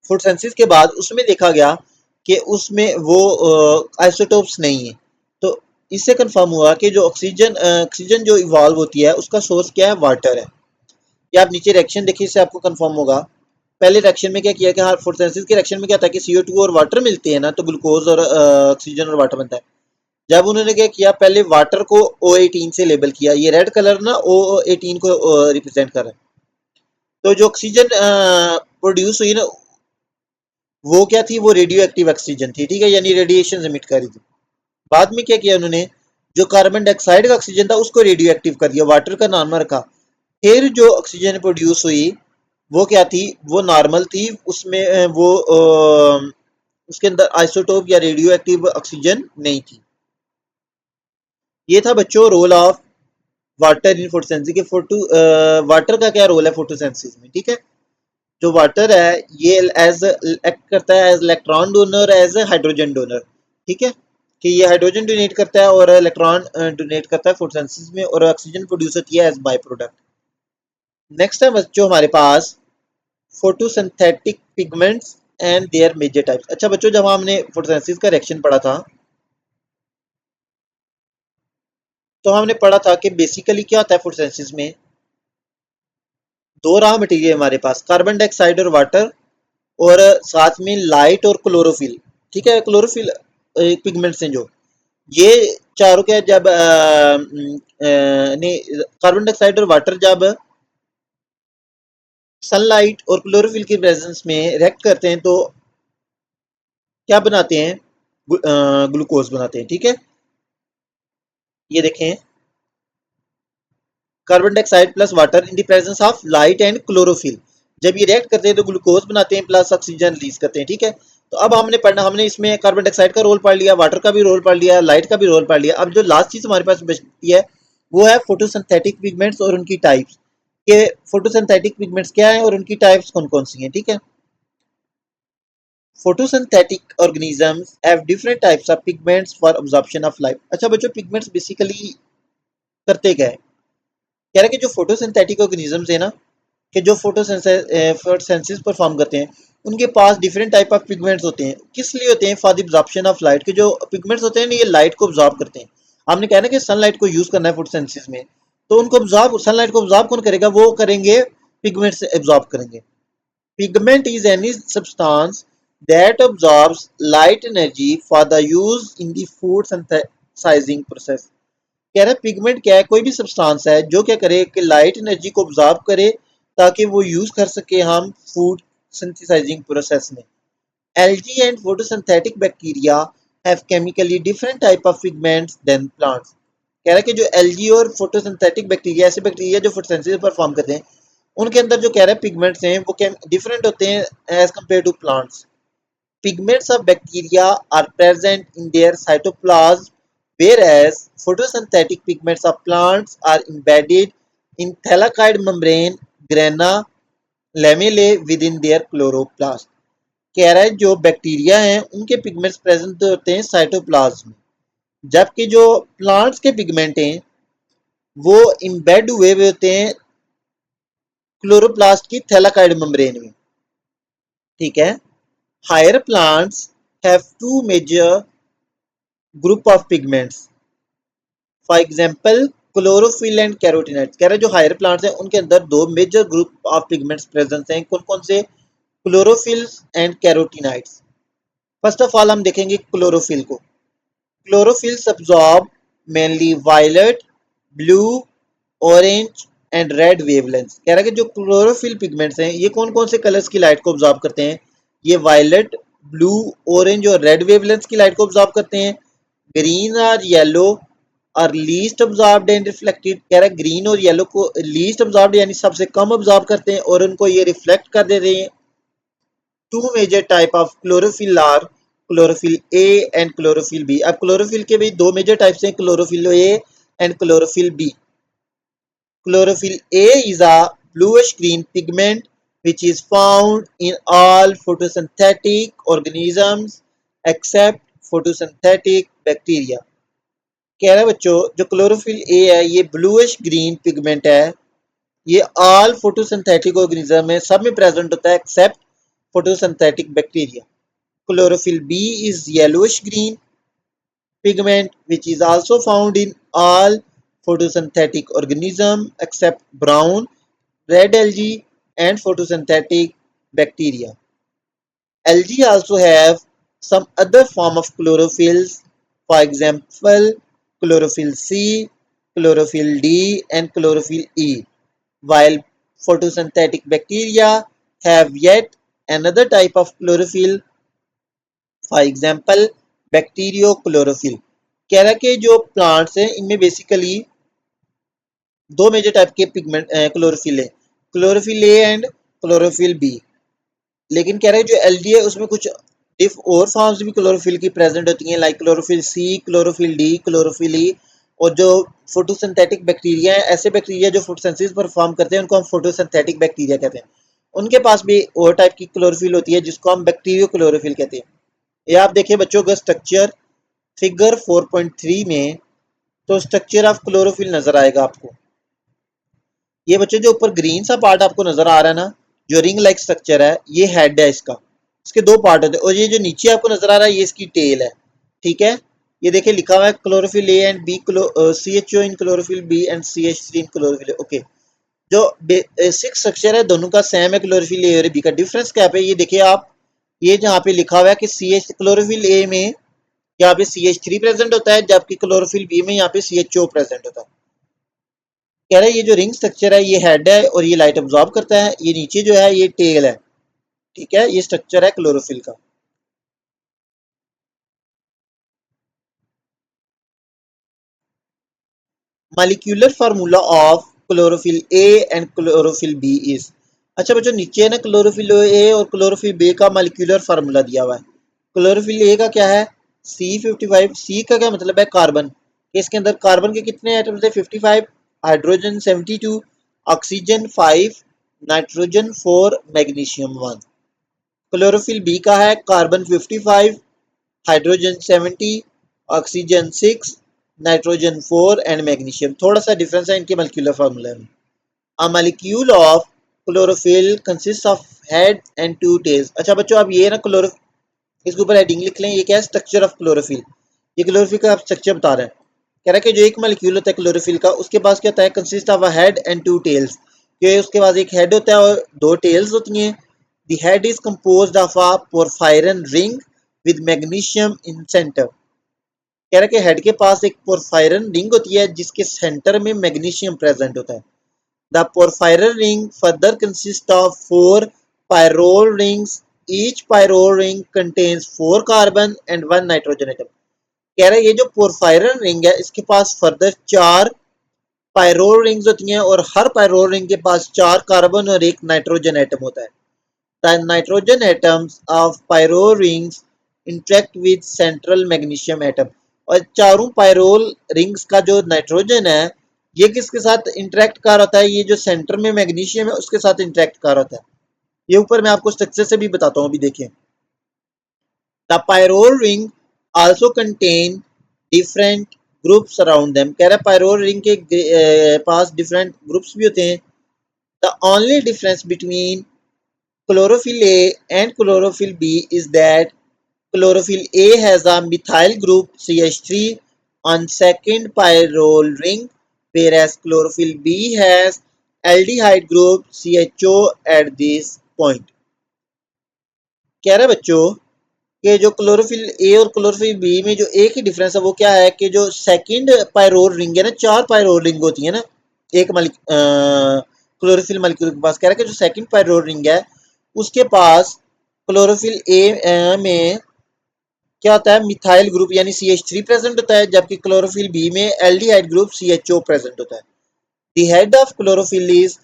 फोटोसिंथेसिस के बाद उसमें देखा गया कि उसमें वो आइसोटोप्स नहीं है। तो इससे कंफर्म हुआ कि जो ऑक्सीजन जो इवॉल्व होती है उसका सोर्स क्या है, वाटर है। या आप नीचे रिएक्शन देखिए, इससे आपको कंफर्म होगा। पहले रिएक्शन में क्या किया कि हाँ फोटोसिंथेसिस के रिएक्शन में क्या था कि CO2 और वाटर मिलते हैं ना, तो ग्लूकोज और ऑक्सीजन और वाटर बनता है। जब उन्होंने क्या किया, पहले वाटर को O18 से लेबल किया, ये रेड कलर ना O18 को रिप्रेजेंट कर रहा है। तो जो ऑक्सीजन प्रोड्यूस हुई ना वो क्या थी, वो रेडियो एक्टिव ऑक्सीजन थी, ठीक है, यानी रेडिएशन एमिट कर रही थी। बाद में क्या किया उन्होंने, जो कार्बन डाइऑक्साइड का ऑक्सीजन था उसको रेडियो एक्टिव कर दिया, वाटर का नॉर्मल रखा। फिर जो ऑक्सीजन प्रोड्यूस हुई वो क्या थी, वो नॉर्मल थी, उसमें वो उसके अंदर आइसोटोप या रेडियो एक्टिव ऑक्सीजन नहीं थी। ये था बच्चों role of water in photosynthesis के वाटर का क्या रोल है फोटोसिंथेसिस में, ठीक है। जो वाटर है ये एज एक्ट करता है as electron donor, as hydrogen donor, ठीक है। कि ये हाइड्रोजन डोनेट करता है और इलेक्ट्रॉन डोनेट करता है फोटोसिंथेसिस में, और ऑक्सीजन प्रोड्यूस होती है एज बाय प्रोडक्ट। नेक्स्ट है बच्चों हमारे पास photosynthetic pigments and their major types. अच्छा बच्चों, जब हमने फोटोसिंथेसिस का रिएक्शन पढ़ा था तो हमने पढ़ा था कि बेसिकली क्या होता है फोटोसिंथेसिस में, दो रॉ मटेरियल हमारे पास, कार्बन डाइऑक्साइड और वाटर, और साथ में लाइट और क्लोरोफिल, ठीक है। क्लोरोफिल पिगमेंट्स हैं जो ये चारों क्या, जब नहीं, कार्बन डाइऑक्साइड और वाटर जब सनलाइट और क्लोरोफिल की प्रेजेंस में रिएक्ट करते हैं तो क्या बनाते हैं, ग्लूकोज बनाते हैं, ठीक है। ये देखें, carbon dioxide plus water in the presence of light and chlorophyll, जब ये रिएक्ट करते हैं तो ग्लूकोज बनाते हैं प्लस ऑक्सीजन रिलीज करते हैं, ठीक है। तो अब हमने पढ़ना, हमने इसमें कार्बन डाइऑक्साइड का रोल पढ़ लिया, वाटर का भी रोल पढ़ लिया, लाइट का भी रोल पढ़ लिया। अब जो लास्ट चीज हमारे पास बचती है वो है फोटोसिंथेटिक पिगमेंट्स और उनकी टाइप्स, के फोटोसिंथेटिक पिगमेंट्स क्या है और उनकी टाइप्स कौन कौन सी हैं, ठीक है। photosynthetic organisms have different types of pigments for absorption of light। अच्छा बच्चों, पिगमेंट्स बेसिकली करते क्या है, कह रहे हैं कि जो फोटोसिंथेटिक ऑर्गेनिजम्स है ना, कि जो फोटोसिंथेसिस परफॉर्म करते हैं, उनके पास डिफरेंट टाइप ऑफ पिगमेंट्स होते हैं। किस लिए होते हैं, for the absorption of light, के जो पिगमेंट्स होते हैं ना ये लाइट को ऑब्जॉर्ब करते हैं। आपने कहना कि सनलाइट को यूज करना है फोटोसिंथेसिस में, तो उनको ऑब्जॉर्ब, सनलाइट को ऑब्जॉर्ब कौन करेगा, वो करेंगे पिगमेंट्स ऑब्जॉर्ब करेंगे। Pigment is any substance that absorbs light energy for the use in the food synthesizing process। कह रहा है पिगमेंट क्या है, कोई भी सब्सटेंस है जो क्या करे कि लाइट एनर्जी को ऑब्जॉर्ब करे ताकि वो यूज कर सके हम फूड सिंथेसाइजिंग प्रोसेस में। Algae and photosynthetic bacteria have chemically different type of pigments than plants. कह रहा है कि जो एल्गी और फोटोसिंथेटिक बैक्टीरिया, ऐसे बैक्टीरिया जो फोटोसिंथेसिस परफॉर्म करते हैं, उनके अंदर जो कह रहे हैं पिगमेंट्स हैं वो डिफरेंट होते हैं as compare to plants. Pigments of bacteria are present in their cytoplasm, whereas photosynthetic pigments of plants are embedded in thalakite membrane grana lamellae within their chloroplast। कह रहा है जो बैक्टीरिया हैं उनके पिगमेंट्स प्रेजेंट होते हैं साइटोप्लाज्म में, जबकि जो प्लांट्स के पिगमेंट हैं वो इम्बेड हुए हुए होते हैं क्लोरोप्लास्ट की थैलाकाइड मेम्ब्रेन में। ठीक है। Higher plants have two major group of pigments, for example chlorophyll and carotenoids. कह रहे हैं जो हायर प्लांट्स हैं उनके अंदर दो major group of pigments present हैं। कौन कौन से? Chlorophylls and carotenoids. First of all हम देखेंगे क्लोरोफिल को। Chlorophylls absorb mainly violet, blue, orange and red wavelengths. कह रहा है कि जो क्लोरोफिल पिगमेंट्स हैं ये कौन कौन से कलर्स की लाइट को ऑब्जॉर्ब करते हैं? ये वायलेट, ब्लू, ऑरेंज और रेड वेवलेंथ्स की लाइट को ऑब्जॉर्ब करते हैं। ग्रीन और येलो और लीस्ट ऑब्जॉर्ब्ड एंड रिफ्लेक्टेड। कह रहा है ग्रीन और येलो को लीस्ट ऑब्जॉर्ब्ड यानी सबसे कम ऑब्जॉर्ब करते हैं और उनको ये रिफ्लेक्ट कर देते हैं। Two major type of chlorophyll are chlorophyll A and chlorophyll B. अब क्लोरोफिल के भी दो मेजर टाइप्स हैं, chlorophyll A and chlorophyll B. Chlorophyll A is a bluish-green pigment which is found in all photosynthetic organisms except photosynthetic bacteria। कह रहा है बच्चों जो क्लोरोफिल ए है ये ब्लूइश ग्रीन पिगमेंट है, ये ऑल फोटोसिंथेटिक ऑर्गेनिज्म में सब में प्रेजेंट होता है except photosynthetic bacteria. Chlorophyll B is yellowish green pigment which is also found in all photosynthetic organism except brown, red algae and photosynthetic bacteria. Algae also have some other form of chlorophylls, for example chlorophyll C, chlorophyll D and chlorophyll E, while photosynthetic bacteria have yet another type of chlorophyll, for example bacterio chlorophyll. कह रहा है कि जो plants हैं इनमें basically दो major type के pigment chlorophyll है, chlorophyll A and chlorophyll B. लेकिन कह रहा है जो एलडी है उसमें कुछ इफ और फॉर्म्स भी क्लोरोफिल की प्रेजेंट होती हैं, like chlorophyll C, chlorophyll D, chlorophyll E. और जो फोटोसिंथेटिक बैक्टीरिया है, ऐसे बैक्टीरिया जो फोटोसिंथेसिस परफॉर्म करते हैं उनको हम फोटोसिंथेटिक बैक्टीरिया कहते हैं। उनके पास भी और टाइप की क्लोरोफिल होती है जिसको हम बैक्टीरियो क्लोरोफिल कहते हैं। ये आप देखिए बच्चों का स्ट्रक्चर फिगर 4.3 में, तो स्ट्रक्चर ऑफ क्लोरोफिल नजर आएगा आपको। ये बच्चों जो ऊपर ग्रीन सा पार्ट आपको नजर आ रहा है ना, जो रिंग लाइक स्ट्रक्चर है, ये हेड है इसका। इसके दो पार्ट होते हैं और ये जो नीचे आपको नजर आ रहा है ये इसकी टेल है। ठीक है। ये देखिए लिखा हुआ है chlorophyll A and B, CHO in chlorophyll B and CH3 in chlorophyll. Okay. जो बेसिक स्ट्रक्चर है दोनों का सेम है, क्लोरोफिल ए और बी का डिफरेंस क्या है? ये देखिए आप, ये जहाँ पे लिखा हुआ है कि CH क्लोरोफिल ए में यहाँ पे CH3 प्रेजेंट होता है, जबकि क्लोरोफिल बी में यहाँ पे CHO प्रेजेंट होता है। कह रहा है ये जो रिंग स्ट्रक्चर है ये हेड है और ये लाइट अब्सॉर्ब करता है, ये नीचे जो है ये टेल है। ठीक है, ये स्ट्रक्चर है क्लोरोफिल का। Molecular formula of chlorophyll A and chlorophyll B is. अच्छा बच्चों नीचे है ना क्लोरोफिल ए और क्लोरोफिल बी का मॉलिक्यूलर फार्मूला दिया हुआ है। क्लोरोफिल ए का क्या है? C55। सी का क्या मतलब है? कार्बन। इसके अंदर कार्बन के कितने एटम्स है? 55। Hydrogen 72, oxygen 5, nitrogen 4, magnesium 1। Chlorophyll B का है carbon 55, hydrogen 70, oxygen 6, nitrogen 4 and magnesium. थोड़ा सा डिफरेंस है इनके मॉलिक्यूलर फार्मूला में। A molecule of chlorophyll consist of head and two tails. अच्छा बच्चों अब ये ना क्लोरो, इसके ऊपर हेडिंग लिख लें, ये क्या है? Structure of chlorophyll. ये क्लोरोफिल का स्ट्रक्चर बता रहा है। कह रहा है कि जो एक मॉलिक्यूल होता है क्लोरोफिल का, उसके पास क्या होता है? Consist of a head and two tails. कि उसके पास एक हेड होता है और दो टेल्स होती हैं। The head is composed of a porphyrin ring with magnesium in centre. कह रहा है कि हेड के पास एक पोरफायरन रिंग होती है जिसके सेंटर में मैग्नीशियम प्रेजेंट होता है। The porphyrin ring further consists of four pyrrole rings. Each pyrrole ring contains four carbon and one nitrogen atom. कह रहा है ये जो पोरफायरन रिंग है इसके पास फर्दर चार पायरोल रिंग्स होती हैं और हर पायरोल रिंग के पास चार कार्बन और एक नाइट्रोजन एटम होता है. The nitrogen atoms of pyrrole rings interact with central magnesium atom. और चारों पायरोल रिंग्स का जो नाइट्रोजन है ये किसके साथ इंटरेक्ट कर होता है, ये जो सेंटर में मैग्नीशियम है उसके साथ इंटरेक्ट कर होता है. ये ऊपर मैं आपको स्ट्रक्चर से भी बताता हूँ, अभी देखिए. The pyrrole ring also contain different groups around them. कह रहा है पायरोल रिंग के पास डिफरेंट ग्रुप्स भी होते हैं. The only difference between chlorophyll A and chlorophyll B is that chlorophyll A has a methyl group CH3 on second pyrrole ring, whereas chlorophyll B has aldehyde group CHO at this point. कह रहा है बच्चों कि जो chlorophyll A और chlorophyll B में जो एक ही डिफरेंस है वो क्या है कि जो सेकंड पायरोल रिंग है ना, चार पायरोल रिंग होती है ना एक क्लोरोफिल मॉलिक्यूल के पास. कह रहा है कि जो सेकंड पायरोल रिंग है उसके पास क्लोरोफिल ए में क्या होता है, मिथाइल ग्रुप यानी CH3 प्रेजेंट होता है, जबकि क्लोरोफिल बी में एल्डिहाइड ग्रुप CHO प्रेजेंट होता है. The head of chlorophyll is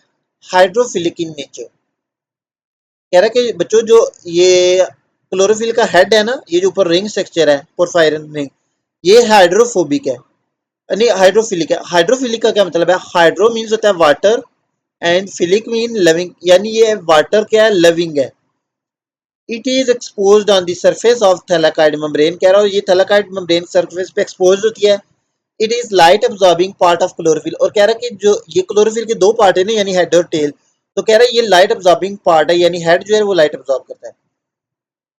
hydrophilic in nature. कह रहा है कि बच्चों जो ये क्लोरोफिल का हेड है ना, ये जो ऊपर रिंग स्ट्रक्चर है पोरफायरन रिंग, ये हाइड्रोफोबिक है, नहीं हाइड्रोफिलिक है. हाइड्रोफिलिक का क्या मतलब है, हाइड्रो मीन्स होता है water and philic mean loving, यानी ये वाटर क्या है, लविंग है. It is exposed on the surface of thylakoid membrane. कह रहा हूँ ये थैलाकाइड मेम्ब्रेन सरफेस पे एक्सपोज होती है. It is light absorbing part of chlorophyll. और कह रहा है कि जो ये क्लोरोफिल के दो पार्ट है ना, यानी हेड और टेल, तो कह रहा है ये लाइट अब्सॉर्बिंग पार्ट है, यानी हेड जो है वो लाइट अब्सॉर्ब करता है.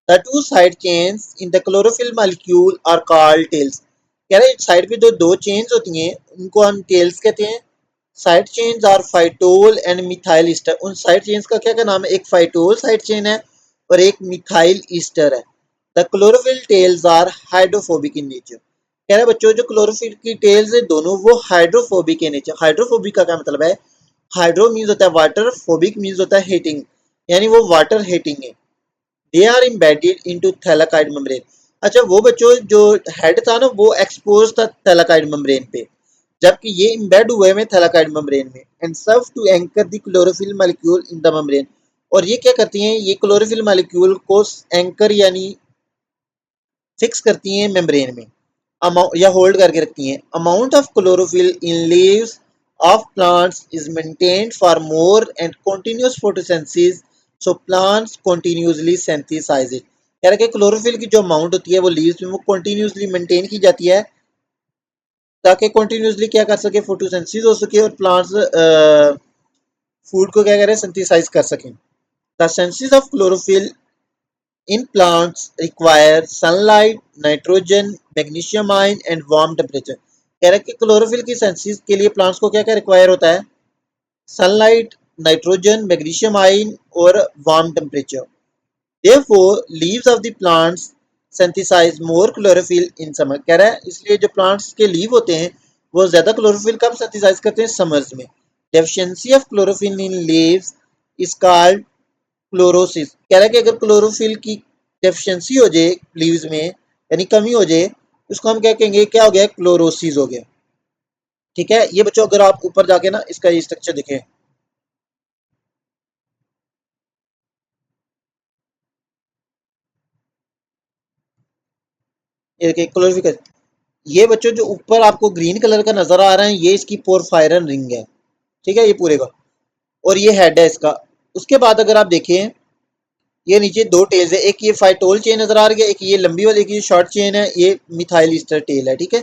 The two side chains in the chlorophyll molecule are called tails. कह रहे हैं साइड पे जो दो चेन्स होती हैं उनको हम टेल्स कहते हैं. Side chains are phytol and methyl ester. उन साइड चेन्स का क्या क्या नाम है, एक फाइटोल साइड चेन है और एक मिथाइल ईस्टर है. The chlorophyll tails are hydrophobic in nature. कह रहे हैं बच्चों जो क्लोरोफिल की टेल्स है दोनों वो हाइड्रोफोबिक है नेचर. हाइड्रोफोबिक का क्या मतलब है, हाइड्रो मीन्स होता है वाटर, फोबिक मीन्स होता है हीटिंग, यानी वो वाटर हीटिंग है. They are embedded into thylakoid membrane. अच्छा वो बच्चों जो हेड था ना वो एक्सपोज था थैलाकाइड मेम्ब्रेन पे, जबकि ये इम्बेड हुए में थैलाकाइड मेम्ब्रेन में. And serve to anchor the chlorophyll molecule in the membrane. और ये क्या करती हैं, ये क्लोरोफिल मॉलिक्यूल को एंकर यानी फिक्स करती हैं मेम्ब्रेन में, अमाउंट या होल्ड करके रखती हैं. Amount of chlorophyll in leaves of plants is maintained for more and continuous photosynthesis, so plants continuously synthesize it. कह रहा है कि क्लोरोफिल की जो अमाउंट होती है वो लीव्स में वो कंटिन्यूअसली मेंटेन की जाती है ताकि कंटिन्यूअसली क्या कर सके, फोटोसिंथेसिस हो सके और प्लांट्स फूड को क्या करें, सिंथेसाइज कर सकें. The synthesis of chlorophyll in plants require sunlight, nitrogen, magnesium ion and warm temperature. कह रहा है कि क्लोरोफिल की सिंथेसिस के लिए प्लांट्स को क्या क्या रिक्वायर होता है, सनलाइट, नाइट्रोजन, मैग्नीशियम आयन और warm temperature. Therefore, leaves of the plants synthesize more chlorophyll in summer. कह रहा है इसलिए जो प्लांट्स के लीव होते हैं वो ज्यादा क्लोरोफिल कब सिंथेसाइज करते हैं, समर्स में. Deficiency of chlorophyll in leaves is called chlorosis. कह रहा है कि अगर क्लोरोफिल की डेफिशिएंसी हो जाए लीव्स में यानी कमी हो जाए, उसको हम क्या कहेंगे, क्या हो गया, क्लोरोसिस हो गया. ठीक है, ये बच्चों अगर आप ऊपर जाके ना इसका ये स्ट्रक्चर देखें, ये देखिए क्लोरोफिल, ये बच्चों जो ऊपर आपको ग्रीन कलर का नजर आ रहा है ये इसकी पोरफायरन रिंग है. ठीक है, ये पूरे का, और ये हेड है इसका. उसके बाद अगर आप देखें ये नीचे दो टेल्स है, एक ये फाइटोल चेन नजर आ रही है, एक ये लंबी वाली, एक ये शॉर्ट चेन है, ये मिथाइल ईस्टर टेल है. ठीक है,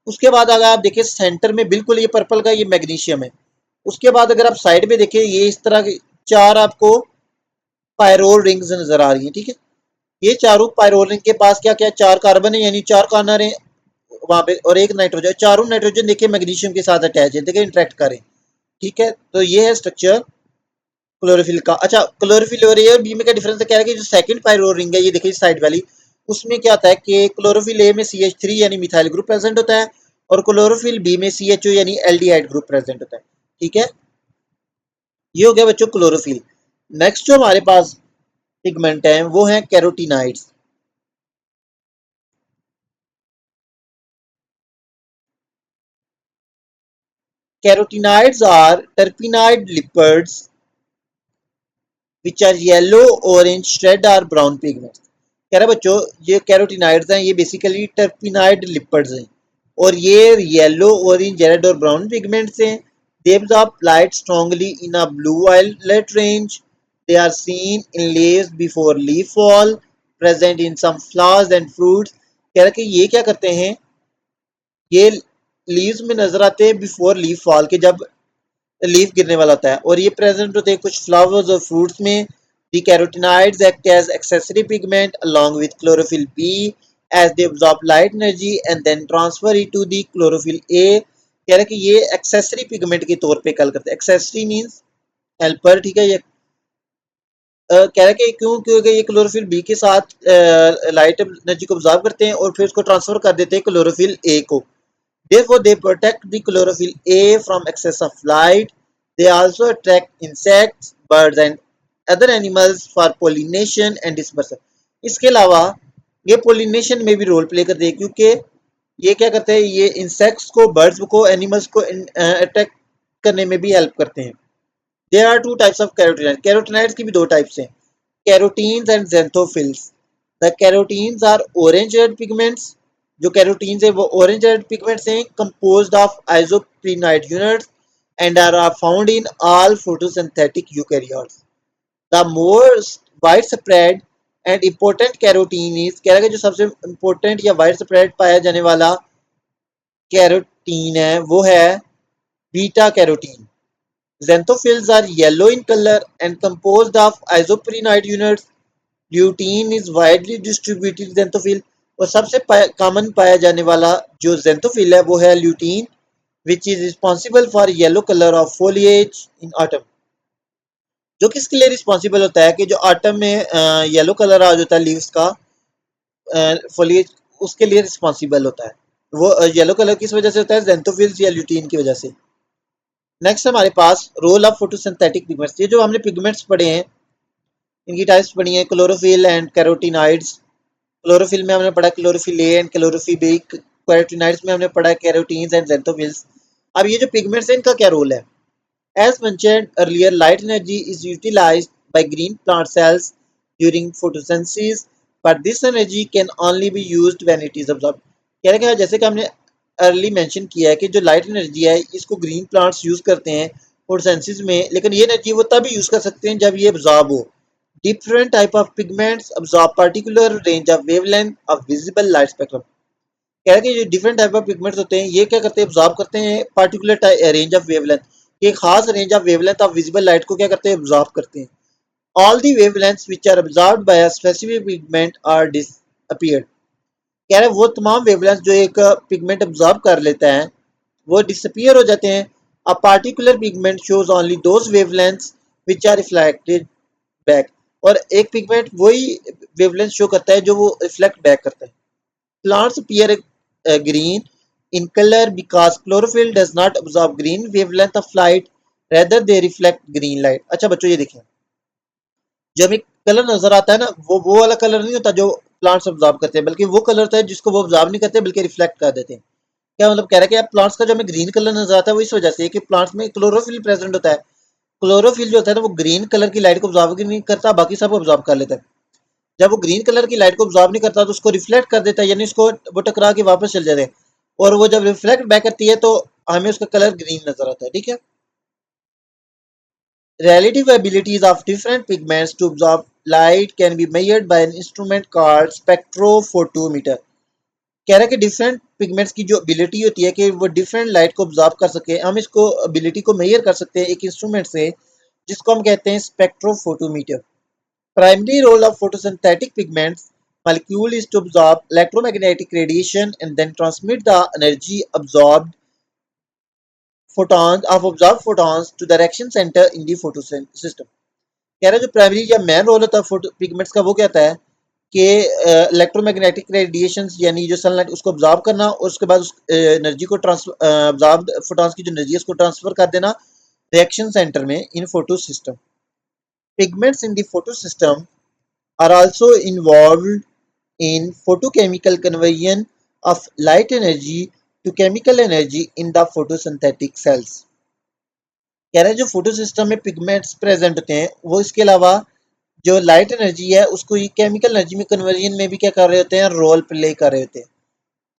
उसके बाद अगर आप देखें सेंटर में बिल्कुल ये पर्पल का ये मैग्नीशियम है. उसके बाद अगर आप साइड में देखें ये इस तरह की चार आपको पायरोल रिंग्स नजर आ रही हैं. ठीक है, ये चारों पायरोल रिंग के पास क्या क्या, चार कार्बन है यानी चार कॉर्नर है वहां पे, और एक नाइट्रोजन. चारों नाइट्रोजन देखिए मैग्नीशियम के साथ अटैच है, देखिए इंटरेक्ट करें. ठीक है, तो ये है स्ट्रक्चर क्लोरोफिल का. अच्छा क्लोरोफिल और ए और बी में क्या डिफरेंस है, कह रहा है कि जो सेकंड पायरोल रिंग है ये देखिए साइड वाली, उसमें क्या होता है कि क्लोरोफिल ए में CH3 यानी मिथाइल ग्रुप प्रेजेंट होता है और क्लोरोफिल बी में CHO यानी एल्डिहाइड ग्रुप प्रेजेंट होता है. ठीक है, ये हो गया बच्चों क्लोरोफिल। नेक्स्ट जो हमारे पास पिगमेंट है वो है carotenoids. Carotenoids are terpenoid lipids which are yellow, orange, red or brown pigments। कह रहा बच्चों ये कैरोटीनाइड्स हैं, ये बेसिकली टर्पिनाइड लिपिड्स हैं और ये येलो, ऑरेंज, रेड और ब्राउन पिगमेंट्स हैं। They absorb light strongly in a blue violet range. They are seen in leaves before leaf fall, present in some flowers and fruits. कह रहा कि ये क्या करते हैं, ये लीव्स में नजर आते हैं बिफोर लीफ फॉल के, जब लीफ गिरने वाला होता है, और ये प्रेजेंट होते हैं कुछ फ्लावर्स और फ्रूट्स में। The carotenoids act as accessory pigment along with chlorophyll B as they absorb light energy and then transfer it to the chlorophyll A. कह रहा है कि ये एक्सेसरी पिगमेंट के तौर पे कल करते हैं। एक्सेसरी मींस हेल्पर, ठीक है। ये कह रहा है कि क्यों, क्योंकि ये क्लोरोफिल बी के साथ लाइट एनर्जी को ऑब्जॉर्ब करते हैं और फिर उसको ट्रांसफर कर देते हैं क्लोरोफिल ए को। Therefore, they protect the chlorophyll A from excess of light. They also attract insects, birds and other animals for pollination and dispersal. इसके अलावा ये पोलिनेशन में भी रोल प्ले करते हैं, क्योंकि ये क्या करते हैं, ये इंसेक्ट्स को, बर्ड्स को, एनिमल्स को अट्रैक्ट करने में भी हेल्प करते हैं। There are two types of carotenoid. Carotenoids की भी दो टाइप्स हैं, carotenes and xanthophylls. The carotenes are orange red pigments. जो कैरोटीन्स है वो ऑरेंज रेड पिगमेंट्स हैं, composed of isoprenoid units and are found in all photosynthetic eukaryotes. The most wide spread and important carotene is, कह रहा है कि जो सबसे इम्पोर्टेंट या वाइड स्प्रेड पाया जाने वाला कैरोटीन है वो है beta carotene. Xanthophylls are yellow in color and composed of isoprenoid units. Lutein is widely distributed xanthophil और सबसे कॉमन पाया जाने वाला जो xanthophil है वो है lutein, which is responsible for yellow color of foliage in autumn। जो किसके लिए रिस्पॉन्सिबल होता है कि जो ऑटम में येलो कलर आ जाता है लीव्स का, फोलिएज, उसके लिए रिस्पॉन्सिबल होता है। वो येलो कलर किस वजह से होता है, xanthophylls या lutein की वजह से। नेक्स्ट हमारे पास रोल ऑफ फोटोसिंथेटिक पिगमेंट्स। ये जो हमने पिगमेंट्स पढ़े हैं इनकी टाइप्स पढ़ी हैं, क्लोरोफिल एंड कैरोटीनाइड्स। क्लोरोफिल में हमने पढ़ा chlorophyll A and chlorophyll B. Carotenoids में हमने पढ़ा कैरोटीन्स एंड ज़ैंथोफिल्स। अब ये जो पिगमेंट्स हैं इनका क्या रोल है। As mentioned earlier, light energy is utilized by green plant cells during photosynthesis, but this energy can only be used when it is absorbed. कह रहे हैं जैसे कि हमने अर्ली मेंशन किया है कि जो लाइट एनर्जी है इसको ग्रीन प्लांट्स यूज करते हैं फोटोसिंथेसिस में, लेकिन ये एनर्जी वो तभी यूज कर सकते हैं जब ये अब्सॉर्ब हो। Different type of pigments absorb particular range of wavelength of visible light spectrum. कह रहे हैं कि जो डिफरेंट टाइप ऑफ पिगमेंट्स होते हैं ये क्या करते हैं, अब्सॉर्ब करते हैं पार्टिकुलर रेंज ऑफ वेवलेंथ। एक खास range of wavelength of visible light को क्या करते हैं, अब्सॉर्ब करते हैं। All the wavelengths which are absorbed by a specific pigment are disappeared. कह रहे हैं वो तमाम वेवलेंथ जो एक पिगमेंट अब्सॉर्ब कर लेता है वो डिसअपीयर हो जाते हैं। A particular pigment shows only those wavelengths which are reflected back. और एक पिगमेंट वही वेवलेंथ शो करता है जो वो रिफ्लेक्ट बैक करता है। Plants appear green in colour because chlorophyll does not absorb green wavelength of light, rather they reflect green light. अच्छा बच्चों ये देखिए, जो हमें कलर नजर आता है ना वो वाला कलर नहीं होता जो प्लांट्स ऑब्जॉर्व करते हैं, बल्कि वो कलर होता है जिसको वो ऑब्जॉर्व नहीं करते बल्कि रिफ्लेक्ट कर देते हैं। क्या मतलब कह रहा है कि प्लांट्स का जो हमें ग्रीन कलर नजर आता है वो इस वजह से कि प्लांट्स में क्लोरोफिल प्रेजेंट होता है। क्लोरोफिल जो होता है ना वो ग्रीन कलर की लाइट को ऑब्जॉर्व नहीं करता, बाकी सब ऑब्जॉर्व कर लेता है। जब वो ग्रीन कलर की लाइट को ऑब्जॉर्व नहीं करता तो उसको रिफ्लेक्ट कर देता है, यानी उसको वो टकरा के वापस चल जाते हैं, और वो जब रिफ्लेक्ट बैक करती है तो हमें उसका कलर ग्रीन नजर आता है। ठीक है। Relative abilities of different pigments to absorb light can be measured by an instrument called spectrophotometer। कह रहा है कि डिफरेंट पिगमेंट्स की जो एबिलिटी होती है कि वो डिफरेंट लाइट को ऑब्जॉर्ब कर सके, हम इसको एबिलिटी को मेजर कर सकते हैं एक इंस्ट्रूमेंट से जिसको हम कहते हैं spectrophotometer. Primary role of photosynthetic pigments molecule is to absorb electromagnetic radiation and then transmit the energy absorbed photons to the direction center in the photosystem। कह रहा है जो प्राइमरी या मेन रोल होता है पिगमेंट्स का वो कहता है कि इलेक्ट्रोमैग्नेटिक रेडिएशन यानी जो सनलाइट उसको ऑब्जॉर्व करना और उसके बाद उस एनर्जी को ट्रांसफर, ऑब्जॉर्ब फोटॉन्स की जो एनर्जी है उसको ट्रांसफर कर देना रिएक्शन सेंटर में इन photosystem. Pigments in the photosystem are also involved in photochemical conversion of light energy to chemical energy in the photosynthetic cells। कह रहे हैं जो फोटो सिस्टम में पिगमेंट्स प्रेजेंट होते हैं वो इसके अलावा जो लाइट एनर्जी है उसको ये केमिकल एनर्जी में कन्वर्जन में भी क्या कर रहे होते हैं, रोल प्ले कर रहे होते हैं।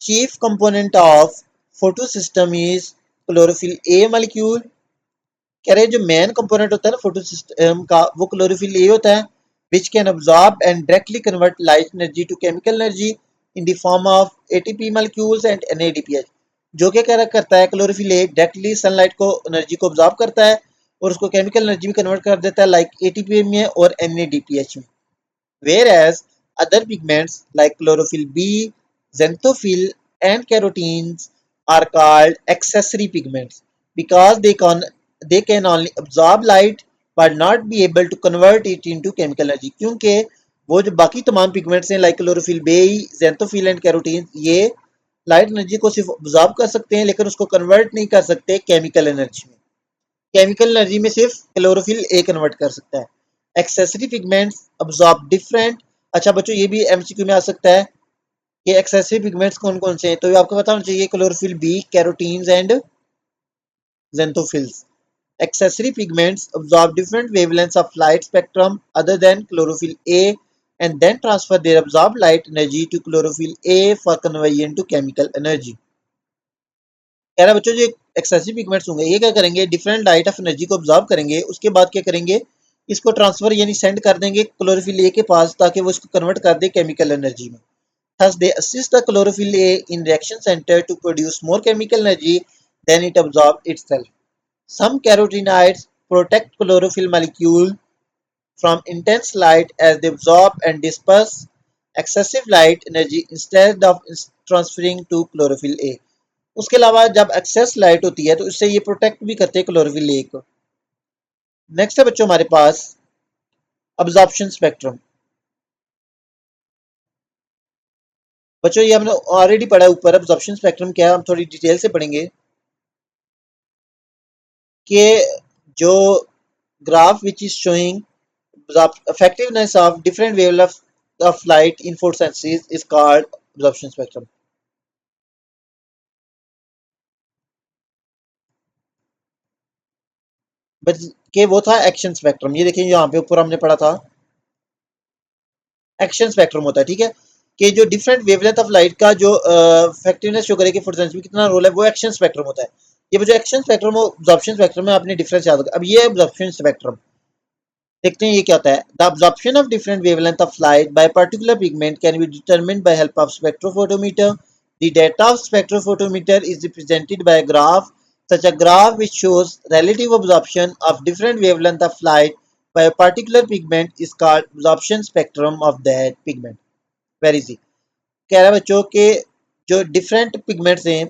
Chief component of photo system is chlorophyll A molecule. कह रहे हैं जो मेन कंपोनेंट होता है ना फोटो सिस्टम का वो क्लोरोफिल ए होता है, which can absorb and directly convert light energy to chemical energy in the form of ATP molecules and NADPH। जो क्या करता है क्लोरोफिल ए डायरेक्टली सनलाइट को एनर्जी को ऑब्जॉर्ब करता है और उसको केमिकल एनर्जी में कन्वर्ट कर देता है लाइक एटीपी में और NADPH में। Whereas other pigments like chlorophyll B, xanthophyll, and carotenes are called accessory pigments because they can only absorb light but not be able to convert it into chemical energy। क्योंकि वो जो बाकी तमाम pigments हैं like chlorophyll B, xanthophyll and carotene ये light energy को सिर्फ absorb कर सकते हैं लेकिन उसको कन्वर्ट नहीं कर सकते केमिकल एनर्जी में। केमिकल एनर्जी में सिर्फ क्लोरोफिल ए कन्वर्ट कर सकता है। Accessory pigments absorb different. अच्छा बच्चों ये भी एमसीक्यू में आ सकता है कि एक्सेसरी पिगमेंट्स कौन कौन से हैं, तो ये आपको पता होना चाहिए chlorophyll B, carotenes and xanthophyls। Accessory pigments absorb different wavelengths of light spectrum other than chlorophyll A and then transfer their absorbed light energy to chlorophyll A for conversion to chemical energy। कह रहा है बच्चों जो excessive pigments होंगे ये क्या करेंगे, different light of energy को ऑब्जॉर्ब करेंगे, उसके बाद क्या करेंगे इसको ट्रांसफर यानी सेंड कर देंगे क्लोरोफिल ए के पास ताकि वो इसको कन्वर्ट कर दे केमिकल एनर्जी में। Thus they assist the chlorophyll A in reaction center to produce more chemical energy than it absorbs itself। Some carotenoids protect chlorophyll molecule from intense light as they absorb and disperse excessive light energy instead of transferring to chlorophyll A। उसके अलावा जब access light होती है तो इससे ये protect भी करते हैं क्लोरोफिल ए को। नेक्स्ट है बच्चों हमारे पास अब्जॉर्प्शन स्पेक्ट्रम। बच्चों ये हमने ऑलरेडी पढ़ा है ऊपर, अब्जॉर्प्शन स्पेक्ट्रम क्या है हम थोड़ी डिटेल से पढ़ेंगे कि जो graph which is showing the effectiveness of different wavelengths of light in photosynthesis is called absorption spectrum। But के वो था एक्शन स्पेक्ट्रम, ये देखिए यहाँ पे ऊपर हमने पढ़ा था एक्शन स्पेक्ट्रम होता है, ठीक है कि जो डिफरेंट वेवलेंथ ऑफ लाइट का जो इफेक्टिवनेस शो करेगी फोटोसेंसिस में कितना रोल है वो एक्शन स्पेक्ट्रम होता है। ये जो एक्शन स्पेक्ट्रम और अब्जॉर्प्शन स्पेक्ट्रम में आपने डिफरेंस याद रखा। अब ये अब्जॉर्प्शन स्पेक्ट्रम देखते हैं ये क्या होता है। The absorption of different wavelength of light by particular pigment can be determined bye help of spectrophotometer. The data of spectrophotometer is represented by a graph। Such a graph which shows relative absorption of different wavelength of light by a particular pigment is called absorption spectrum of that pigment। Very easy. कह रहा है बच्चों के जो different pigments हैं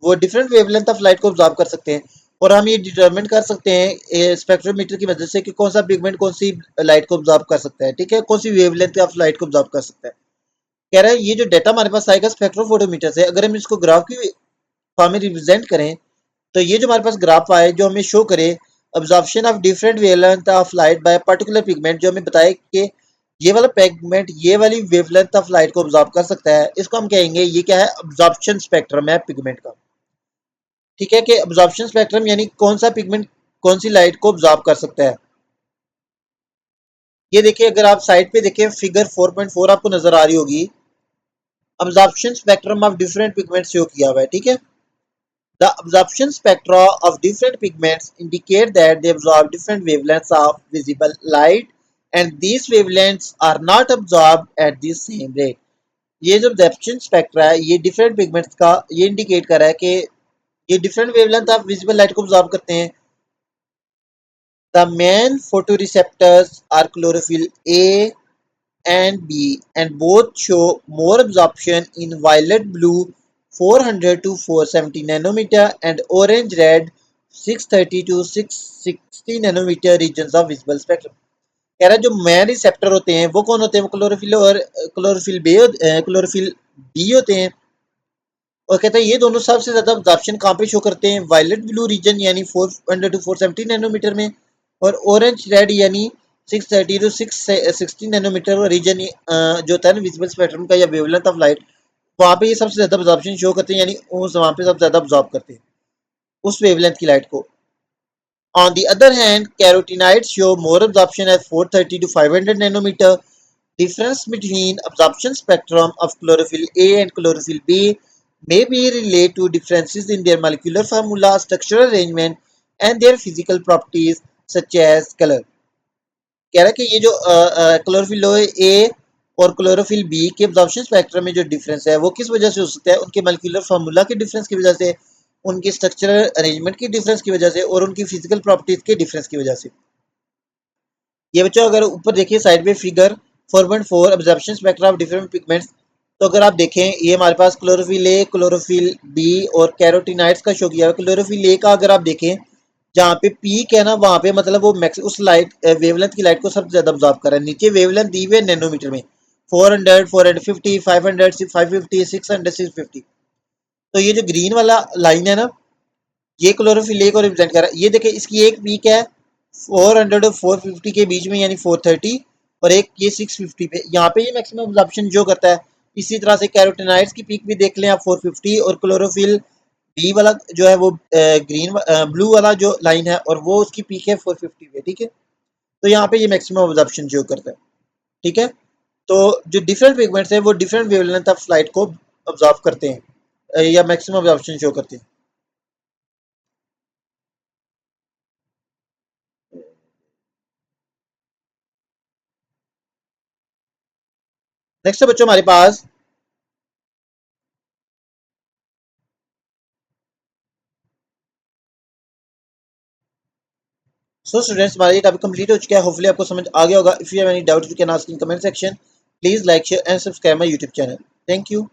वो different wavelength of light को absorb कर सकते हैं और हम ये डिटरमिन कर सकते हैं स्पेक्ट्रोमीटर की मदद से कि कौन सा पिगमेंट कौन सी लाइट को ऑब्जॉर्व कर सकता है, ठीक है कौन सी वेवलेंथ ऑफ लाइट को ऑब्जॉर्व कर सकता है। कह रहा है ये जो डाटा हमारे पास आएगा स्पेक्ट्रोफोटोमीटर से अगर हम इसको ग्राफ की फॉर्म में रिप्रेजेंट करें तो ये जो हमारे पास ग्राफ आए जो हमें शो करे absorption of different wavelength of light by particular pigment, जो हमें बताए कि ये वाला पिगमेंट ये वाली वेवलेंथ ऑफ लाइट को ऑब्जॉर्ब कर सकता है, इसको हम कहेंगे ये क्या है अब्जॉर्प्शन स्पेक्ट्रम है पिगमेंट का। ठीक है कि अब्जॉर्प्शन स्पेक्ट्रम यानी कौन सा पिगमेंट कौन सी लाइट को ऑब्जॉर्ब कर सकता है। ये देखिए अगर आप साइड पे देखें फिगर 4.4 आपको नजर आ रही होगी, absorption spectrum of different pigments show किया हुआ है, ठीक है। The absorption spectra of different pigments indicate that they absorb different wavelengths of visible light and these wavelengths are not absorbed at the same rate। ये जो absorption spectra है ये different pigments का ये indicate कर रहा है कि ये different wavelength of visible light को absorb करते हैं। The main photoreceptors are chlorophyll A and B and both show more absorption in violet blue 400 to 470 nanometer and orange red 630 to 660 nanometer regions of visible spectrum। कह रहा है जो main receptor होते हैं वो कौन होते हैं, वो क्लोरोफिल और क्लोरोफिल बी होते हैं और कहता है ये दोनों सबसे ज्यादा अब्जॉर्प्शन कहाँ पे शो करते हैं, वायलेट ब्लू रीजन यानी 400 टू 470 नैनोमीटर में, और ऑरेंज रेड यानी 630 टू 660 नैनोमीटर रीजन जो होता है ना विजिबल स्पेक्ट्रम का या वेवलेंथ ऑफ लाइट, वहाँ पे ये सबसे ज्यादा अब्जॉर्प्शन शो करते हैं, यानी उस वहाँ पे सबसे ज्यादा अब्जॉर्ब करते हैं उस वेवलेंथ की लाइट को। On the other hand, carotenoids show more absorption at 430 to 500 nanometer. Difference between absorption spectrum of chlorophyll A and chlorophyll B may be related to differences in their molecular formula, structural arrangement, and their physical properties such as color. कह रहा है कि ये जो chlorophyll A और chlorophyll B के absorption spectrum में जो डिफरेंस है वो किस वजह से हो सकता है, उनके मॉलिक्यूलर फार्मूला के डिफरेंस की वजह से, उनके स्ट्रक्चरल अरेंजमेंट की डिफरेंस की वजह से, और उनकी फिजिकल प्रॉपर्टीज के डिफरेंस की वजह से। ये बच्चों अगर ऊपर देखिए साइड में figure 4.4 absorption spectra of different pigments, तो अगर आप देखें ये हमारे पास क्लोरोफिल ए, क्लोरोफिल बी और कैरोटीनाइड्स का शो किया है। क्लोरोफिल ए का अगर आप देखें जहाँ पे पीक है ना वहाँ पे मतलब वो मैक्स उस लाइट वेवलेंथ की लाइट को सबसे ज्यादा ऑब्जॉर्व कर रहा है। नीचे वेवलेंथ दी हुई है नैनोमीटर में 400, 450, 500, 550, 600, 650। तो ये जो ग्रीन वाला लाइन है ना ये क्लोरोफिल ए को रिप्रेजेंट कर रहा है। ये देखिए इसकी एक पीक है 400 और 450 के बीच में यानी 430, और एक ये 650 पे, यहाँ पे ये मैक्सिमम एब्जॉर्प्शन जो करता है। इसी तरह से कैरोटेनाइड्स की पीक भी देख लें आप 450, और क्लोरोफिल बी वाला जो है वो ग्रीन ब्लू वाला जो लाइन है और वो उसकी पीक है 450 पे, ठीक है। तो यहाँ पे ये मैक्सिमम एब्जॉर्प्शन जो करता है, ठीक है। तो जो डिफरेंट पिगमेंट्स हैं वो डिफरेंट वेवलेंथ ऑफ लाइट को ऑब्जॉर्व करते हैं या मैक्सिमम एब्जॉर्प्शन शो करते हैं। नेक्स्ट है बच्चों हमारे पास, सो स्टूडेंट्स हमारा ये टॉपिक कंप्लीट हो चुका है। होपफुली आपको समझ आ गया होगा। If you have any doubt you can ask in comment section. Please like share and subscribe my YouTube channel. Thank you.